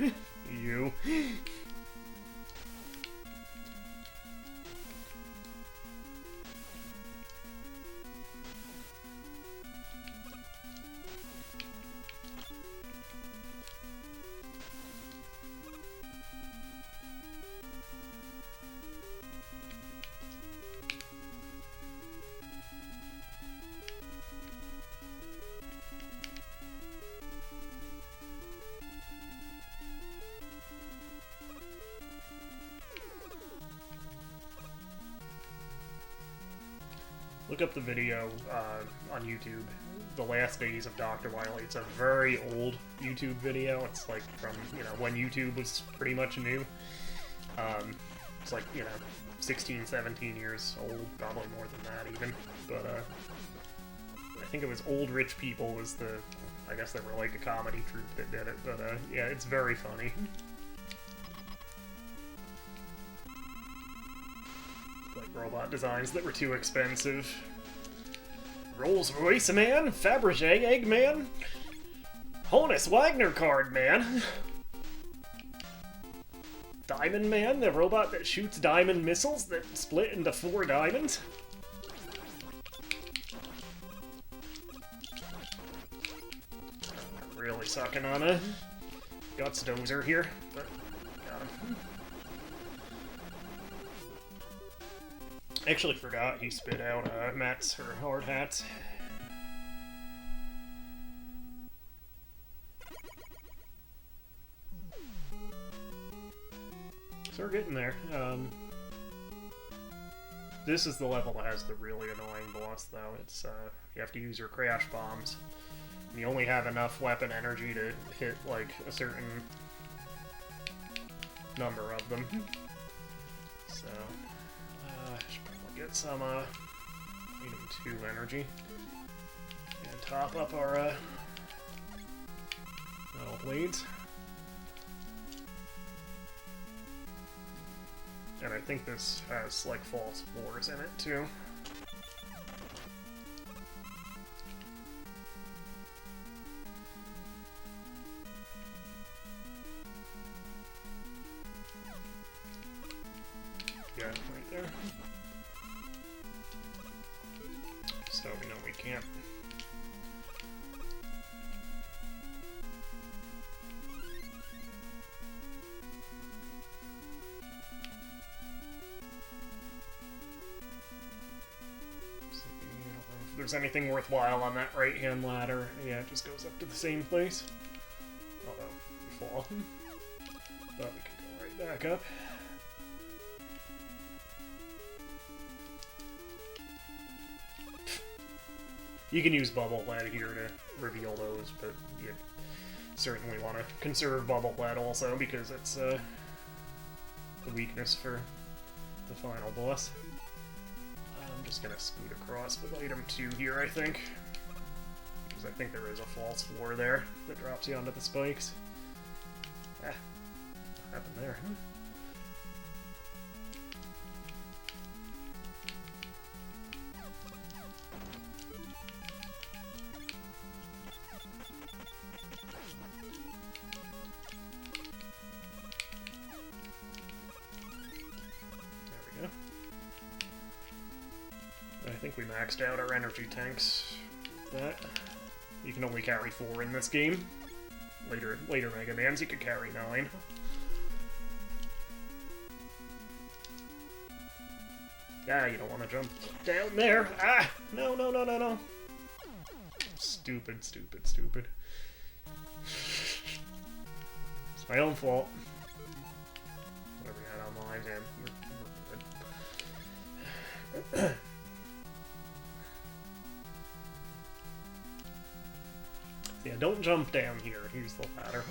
You. Look up the video on YouTube, The Last Days of Dr. Wily. It's a very old YouTube video. It's like from, you know, when YouTube was pretty much new. It's like, you know, 16, 17 years old, probably more than that even. But I think it was Old Rich People was the, I guess they were like a comedy troupe that did it. But yeah, it's very funny. Like robot designs that were too expensive. Rolls-Royce Man, Fabergé Eggman, Honus Wagner Card Man, Diamond Man, the robot that shoots diamond missiles that split into 4 diamonds. I'm really sucking on a Guts Dozer here, but got him. Actually forgot he spit out mats or hard hats. So we're getting there. This is the level that has the really annoying boss, though. It's you have to use your crash bombs. And you only have enough weapon energy to hit like a certain number of them. So I should probably get some item 2 energy and top up our metal blades. And I think this has, like, false floors in it, too. Yeah, right there. So we know we can't. There's anything worthwhile on that right-hand ladder. Yeah, it just goes up to the same place. Although, you fall. But we can go right back up. You can use bubble lead here to reveal those, but you certainly want to conserve bubble lead also, because it's the weakness for the final boss. I'm just gonna scoot across with item 2 here, I think. Because I think there is a false floor there that drops you onto the spikes. Ah, what happened there? I think we maxed out our energy tanks. That you can only carry 4 in this game. Later Mega Mans you could carry 9. Ah, you don't want to jump down there. Ah, no, no, no, no, no. Stupid, stupid, stupid. It's my own fault. Whatever we had online, man. We're good. Yeah, don't jump down here. Here's the ladder.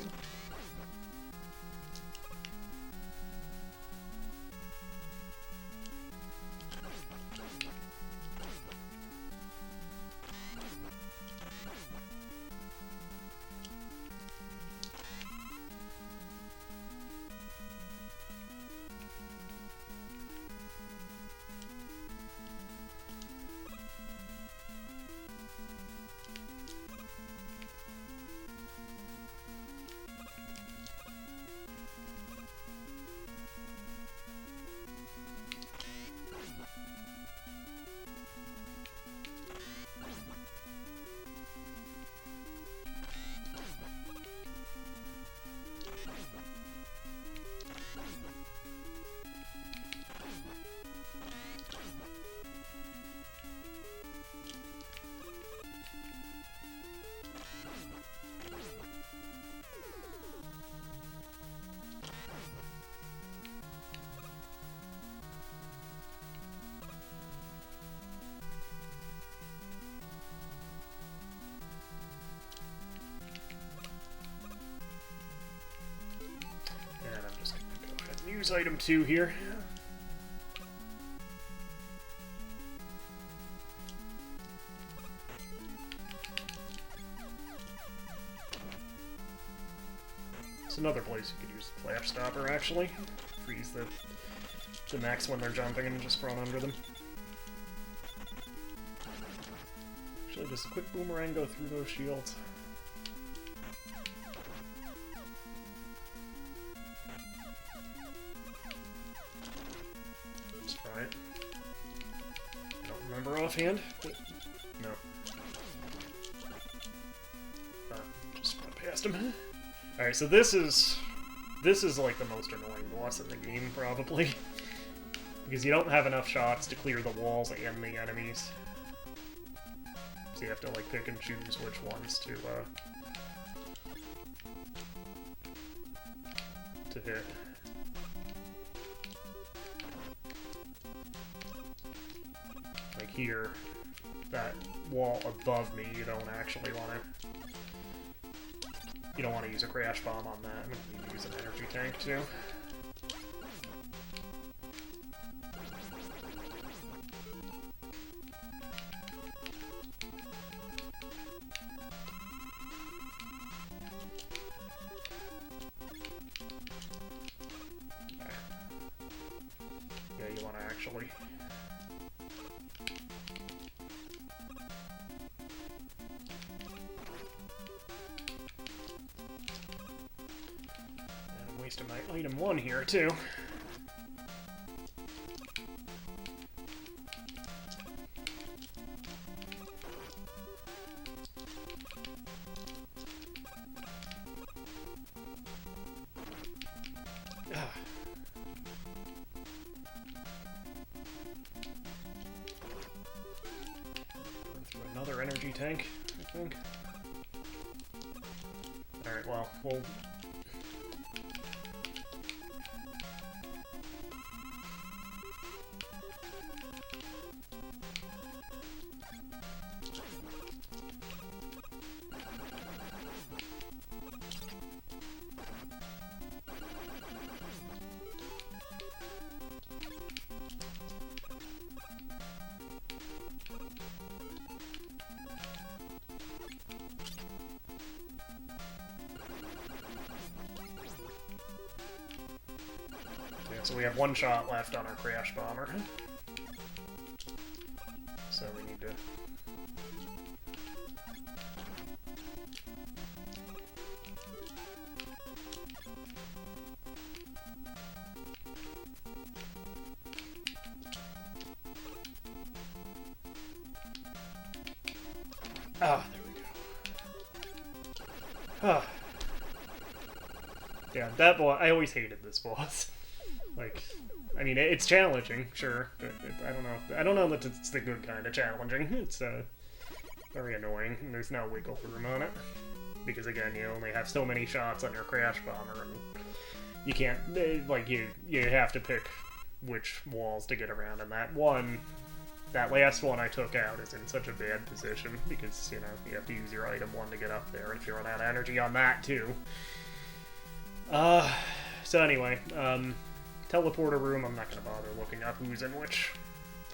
use item 2 here. It's another place you could use the flash stopper, actually. Freeze the mechs when they're jumping and just run under them. Actually, does a quick boomerang go through those shields? Let's try it. I don't remember offhand, but no. Just run past him. Alright, so this is like the most annoying boss in the game, probably. Because you don't have enough shots to clear the walls and the enemies. So you have to, like, pick and choose which ones to hit. Like here, that wall above me, you don't actually want to... You don't want to use a crash bomb on that. I'm going to use an energy tank, too. Yeah, you want to actually... Wasting my item 1 here, too. Through another energy tank, I think. Alright, well, we'll... So we have one shot left on our crash bomber. So we need to... Ah, there we go. Ah. Yeah, that boss, I always hated this boss. Like, I mean, it's challenging, sure, but I don't know. I don't know that it's the good kind of challenging. It's very annoying, and there's no wiggle room on it. Because again, you only have so many shots on your crash bomber, and you can't, like, you have to pick which walls to get around. And that last one I took out is in such a bad position, because, you know, you have to use your item 1 to get up there, and if you run out of energy on that, too. So anyway, teleporter room, I'm not going to bother looking up who's in which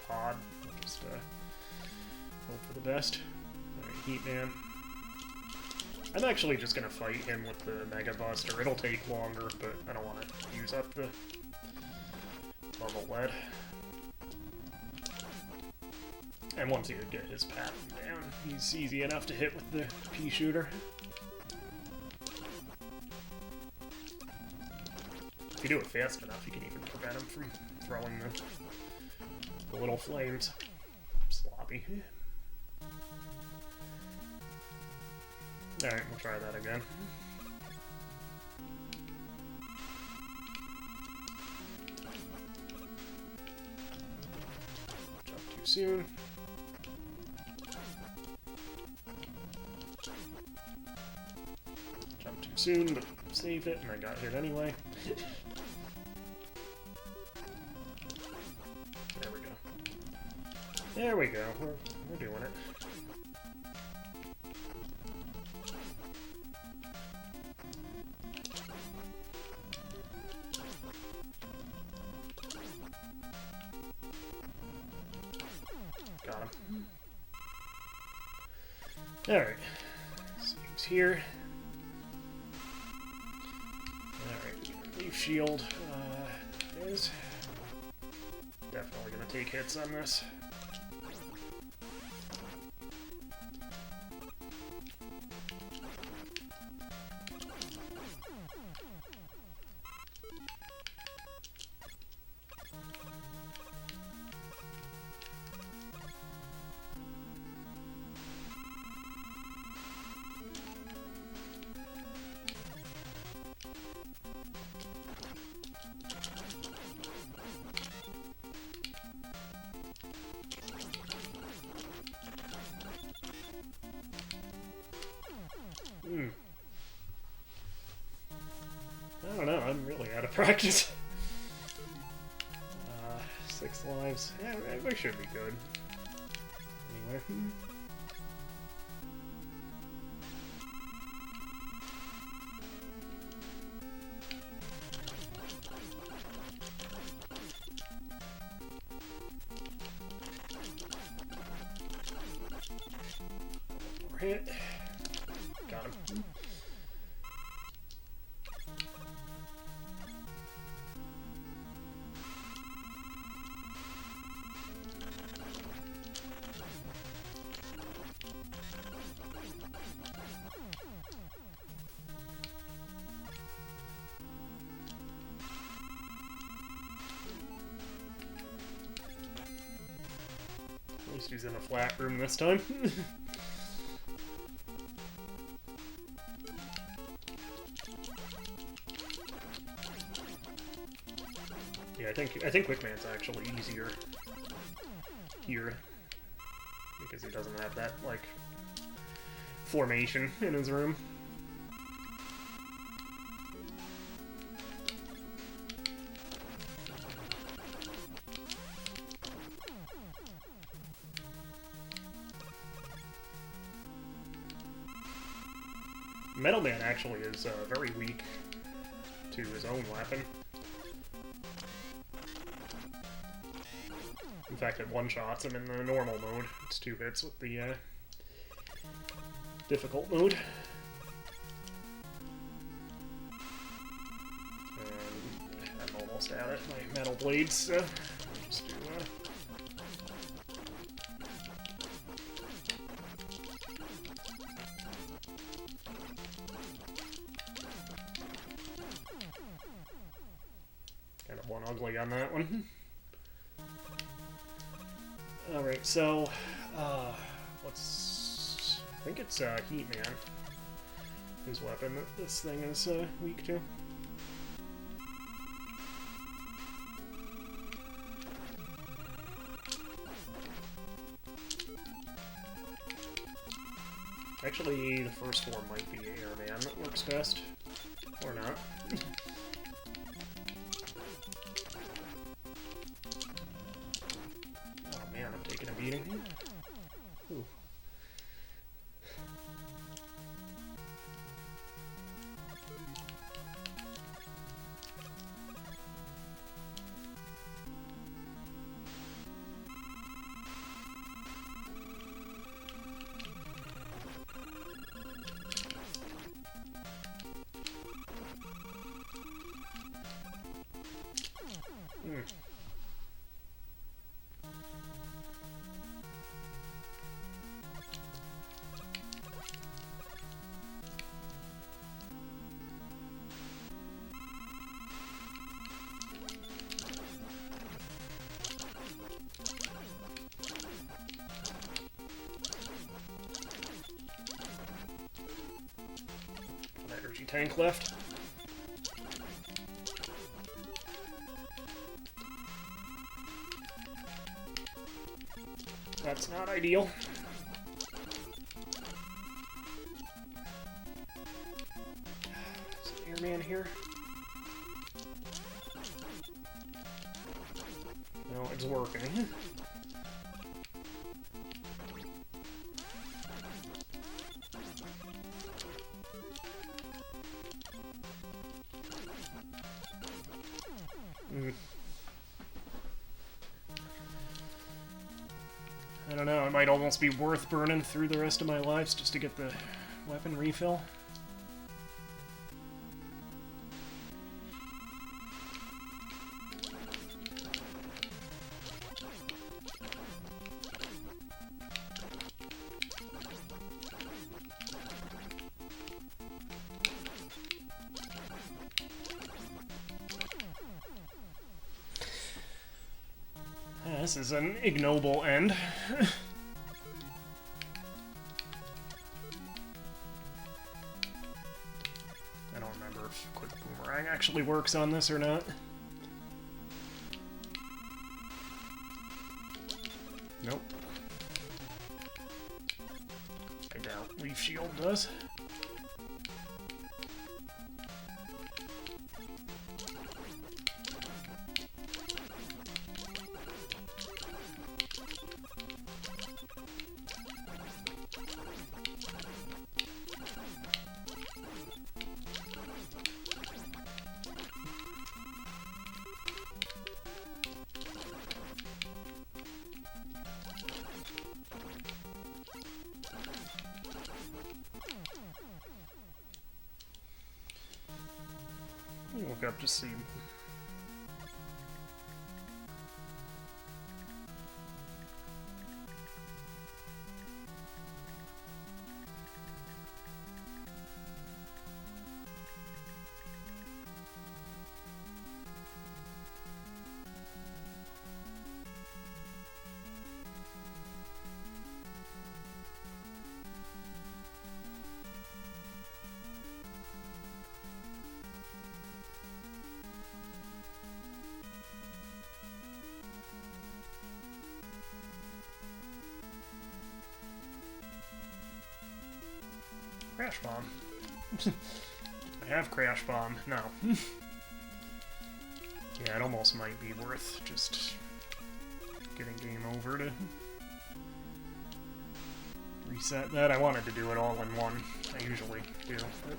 pod. I'll just hope for the best. Alright, Heat Man. I'm actually just going to fight him with the Mega Buster. It'll take longer, but I don't want to use up the bubble lead. And once you get his pattern down, he's easy enough to hit with the pea shooter. If you do it fast enough, you can even prevent him from throwing the little flames. Sloppy. Alright, we'll try that again. Jump too soon. Jump too soon, but saved it, and I got hit anyway. There we go. We're doing it. Got him. Alright. So he's here. Alright, leaf shield is definitely gonna take hits on this. I don't know, I'm really out of practice. 6 lives. Yeah, we should be good. Anyway. Hit. Got him. At least he's in a flat room this time. Yeah, I think Quickman's actually easier here because he doesn't have that like formation in his room. Metal Man actually is very weak to his own weapon. In fact, it one-shots him in the normal mode. It's 2 hits with the difficult mode. And I'm almost at it. My metal blades, so just do kind of one ugly on that one. Alright, so, I think it's, Heat Man, his weapon that this thing is, weak to. Actually, the first form might be Airman that works best. Or not. Taking a beating. Ooh. Energy tank left. That's not ideal. Is an Airman here? No, it's working. I don't know. might almost be worth burning through the rest of my lives just to get the weapon refill. This is an ignoble end. I don't remember if Quick Boomerang actually works on this or not. Nope. I doubt Leaf Shield does. Look up to see. Crash Bomb. I have Crash Bomb. No. Yeah, it almost might be worth just getting game over to reset that. I wanted to do it all in one. I usually do. But...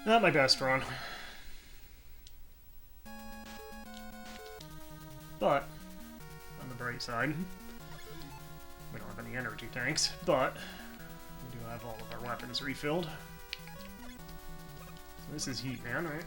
Not my best run. But, on the bright side, we don't have any energy tanks, but we do have all of our weapons refilled. So this is Heat Man, right?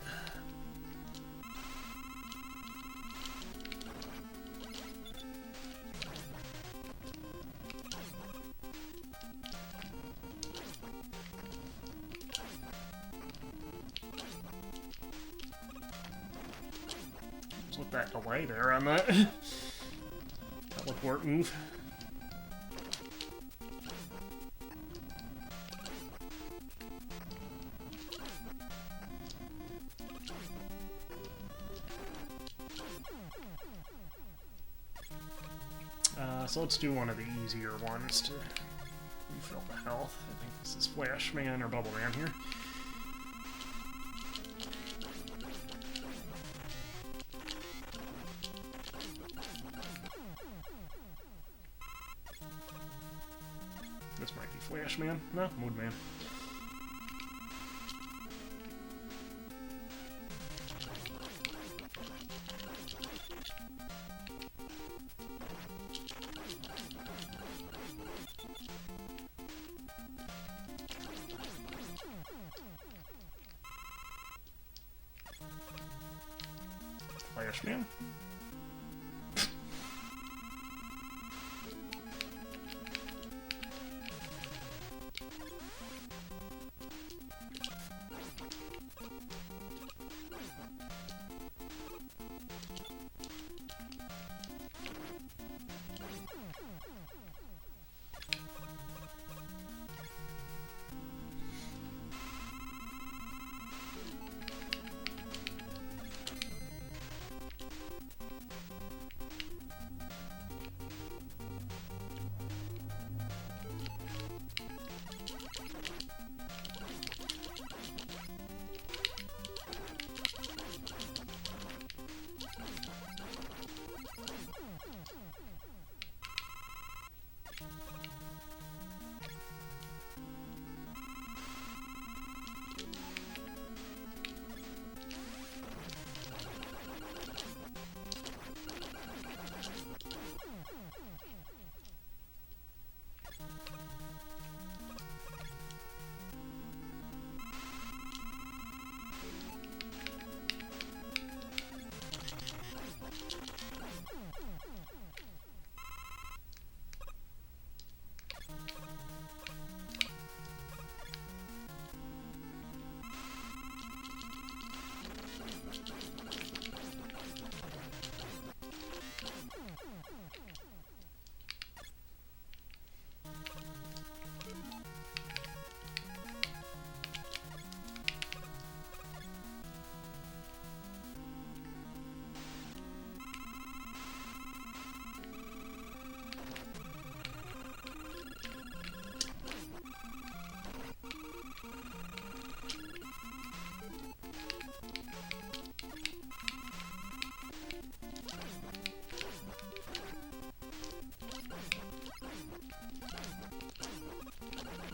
With that delay there on that teleport move. So let's do one of the easier ones to refill the health. I think this is Flash Man or Bubble Man here. This might be Flash Man. No, Mood Man. Flash Man.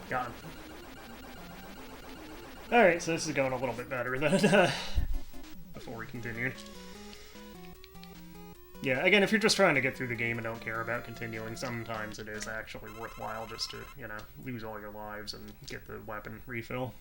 Got him. Alright, so this is going a little bit better than before we continued. Yeah, again, if you're just trying to get through the game and don't care about continuing, sometimes it is actually worthwhile just to, you know, lose all your lives and get the weapon refill.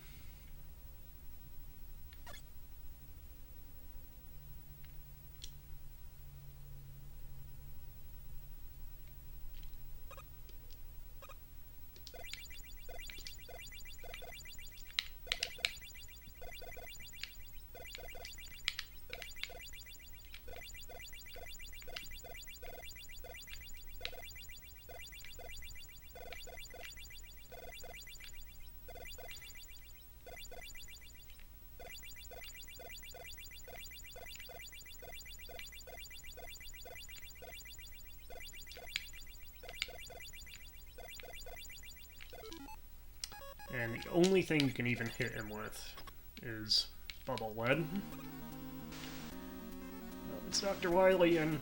And the only thing you can even hit him with is bubble lead. Oh, it's Dr. Wily, and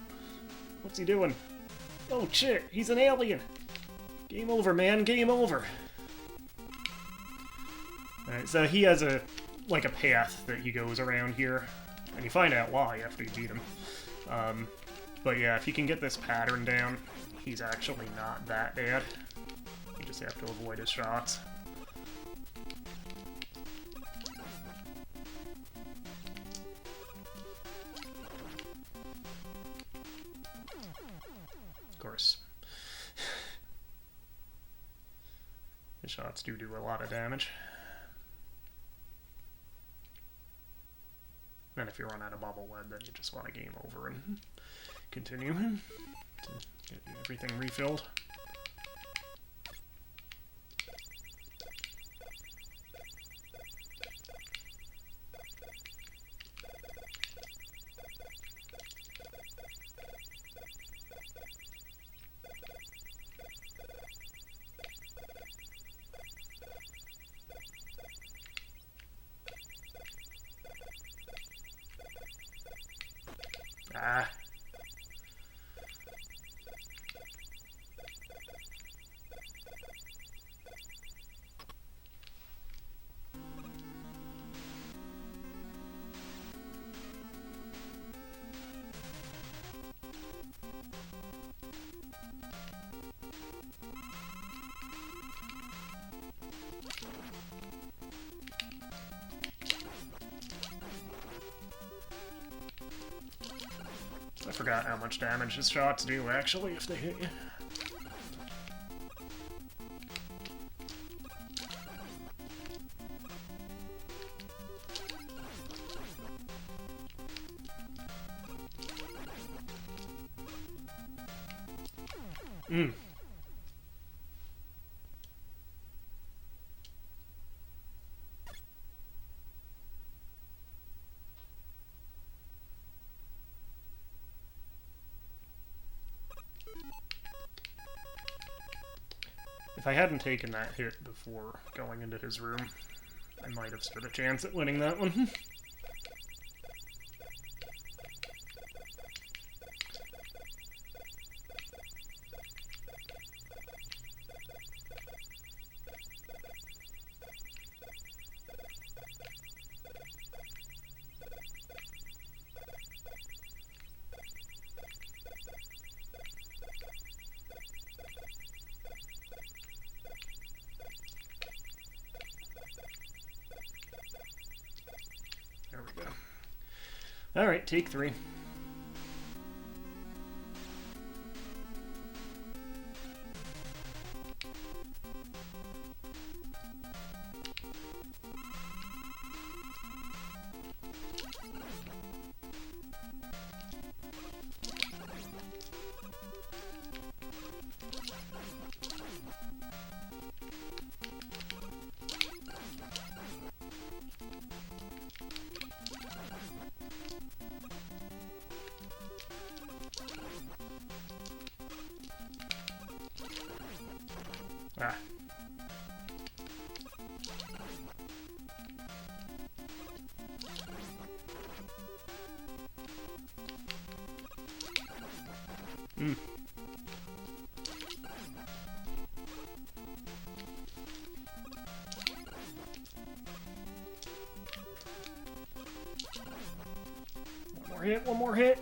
what's he doing? Oh shit, he's an alien! Game over, man, game over! Alright, so he has a path that he goes around here, and you find out why after you beat him. But yeah, if you can get this pattern down, he's actually not that bad. You just have to avoid his shots. Of course. The shots do a lot of damage. And if you run out of bubble lead, then you just want to game over and continue to get everything refilled. Ah. I forgot how much damage his shots do, actually, if they hit you. If I hadn't taken that hit before going into his room, I might have stood a chance at winning that one. There we go. Alright, take 3. Ah. Hmm. hit, one more hit.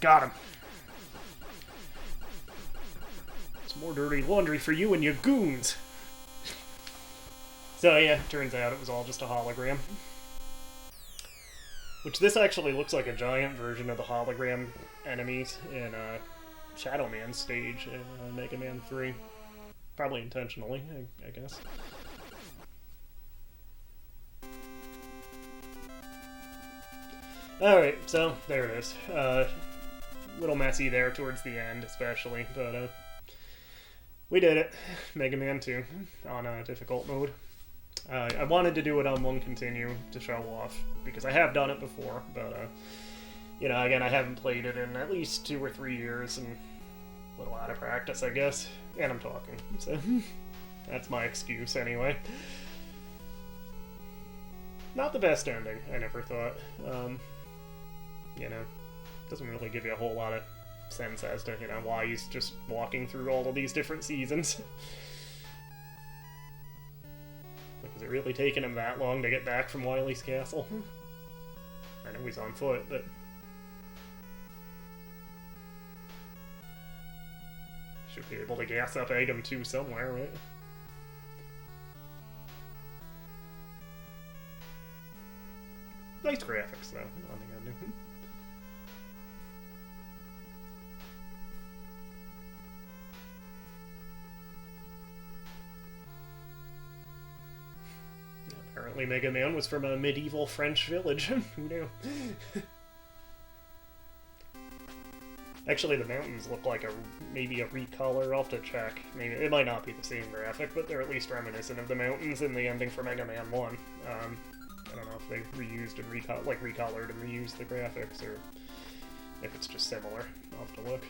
Got him. It's more dirty laundry for you and your goons. So yeah, turns out it was all just a hologram. Which this actually looks like a giant version of the hologram enemies in Shadow Man's stage in Mega Man 3. Probably intentionally, I guess. Alright, so there it is. Little messy there towards the end, especially, but we did it. Mega Man 2 on difficult mode. I wanted to do it on 1 continue to show off, because I have done it before, but, you know, again, I haven't played it in at least 2 or 3 years, and a little out of practice, I guess. And I'm talking, so that's my excuse anyway. Not the best ending, I never thought. You know, doesn't really give you a whole lot of sense as to, you know, why he's just walking through all of these different seasons. Like, is it really taking him that long to get back from Wily's castle? I know he's on foot, but... should be able to gas up Agam 2 somewhere, right? Nice graphics, though, on the end. Apparently Mega Man was from a medieval French village. Who knew? Actually, the mountains look like maybe a recolor. I'll have to check. Maybe it might not be the same graphic, but they're at least reminiscent of the mountains in the ending for Mega Man 1. I don't know if they reused and recolored and reused the graphics, or if it's just similar. I'll have to look.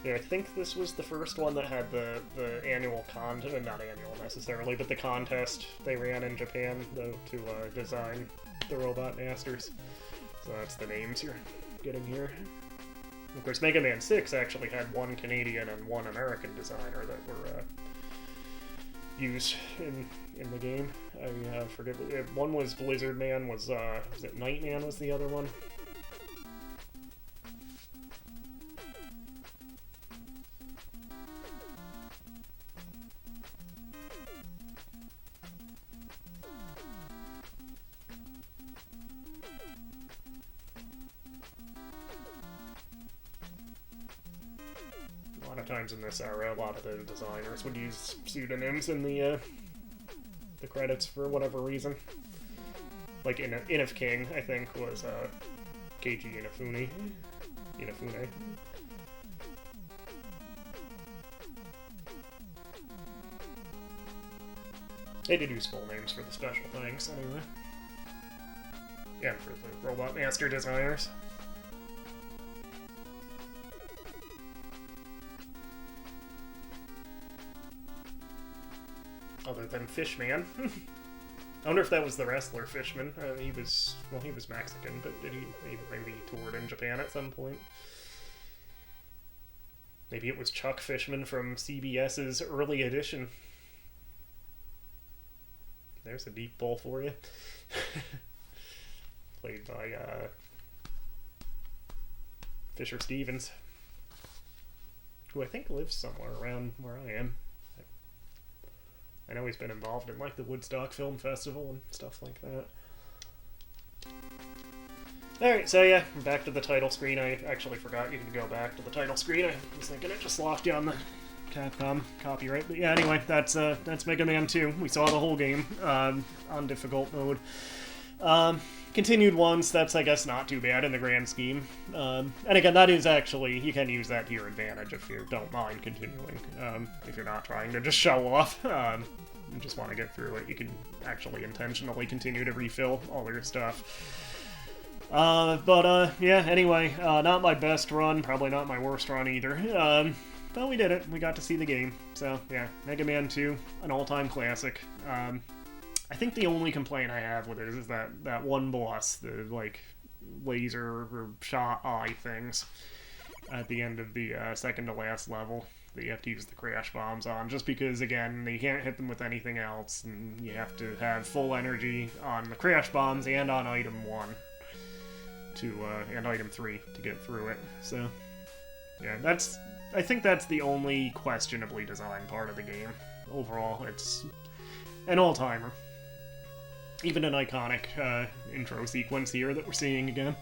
Yeah, I think this was the first one that had the annual not annual necessarily, but the contest they ran in Japan, though, to design the Robot Masters. So that's the names you're getting here. Of course, Mega Man 6 actually had 1 Canadian and 1 American designer that were used in the game. I forget. One was Blizzard Man, was it Nightman was the other one? Times in this era, a lot of the designers would use pseudonyms in the credits for whatever reason. Like Inif King, I think, was Keiji Inafune. They did use full names for the special things, anyway. And for the Robot Master designers. Other than Fishman. I wonder if that was the wrestler Fishman. He was Mexican, but did he maybe toured in Japan at some point? Maybe it was Chuck Fishman from CBS's early edition. There's a deep ball for you. Played by Fisher Stevens, who I think lives somewhere around where I am. I know he's been involved in, like, the Woodstock Film Festival and stuff like that. Alright, so yeah, back to the title screen. I actually forgot you could go back to the title screen. I was thinking it just locked you on the Capcom copyright. But yeah, anyway, that's Mega Man 2. We saw the whole game on difficult mode. Continued once, that's, I guess, not too bad in the grand scheme. And again, that is actually, you can use that to your advantage if you don't mind continuing. If you're not trying to just show off, you just want to get through it, you can actually intentionally continue to refill all your stuff. Yeah, anyway, not my best run, probably not my worst run either. But we did it, we got to see the game. So, yeah, Mega Man 2, an all-time classic. I think the only complaint I have with it is that one boss, the, like, laser or shot eye things at the end of the second to last level. that you have to use the crash bombs on, just because, again, you can't hit them with anything else, and you have to have full energy on the crash bombs and on item 1 and item 3 to get through it. So, yeah, I think that's the only questionably designed part of the game. Overall, it's an all-timer. Even an iconic intro sequence here that we're seeing again.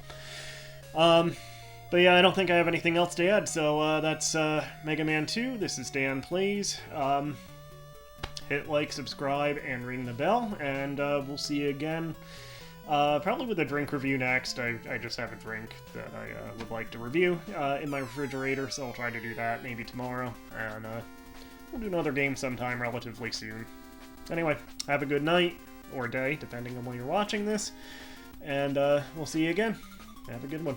But yeah, I don't think I have anything else to add, so that's Mega Man 2. This is DanPlays. Hit like, subscribe, and ring the bell, and we'll see you again. Probably with a drink review next. I just have a drink that I would like to review in my refrigerator, so I'll try to do that maybe tomorrow, and we'll do another game sometime relatively soon. Anyway, have a good night, or day, depending on when you're watching this, and we'll see you again. Have a good one.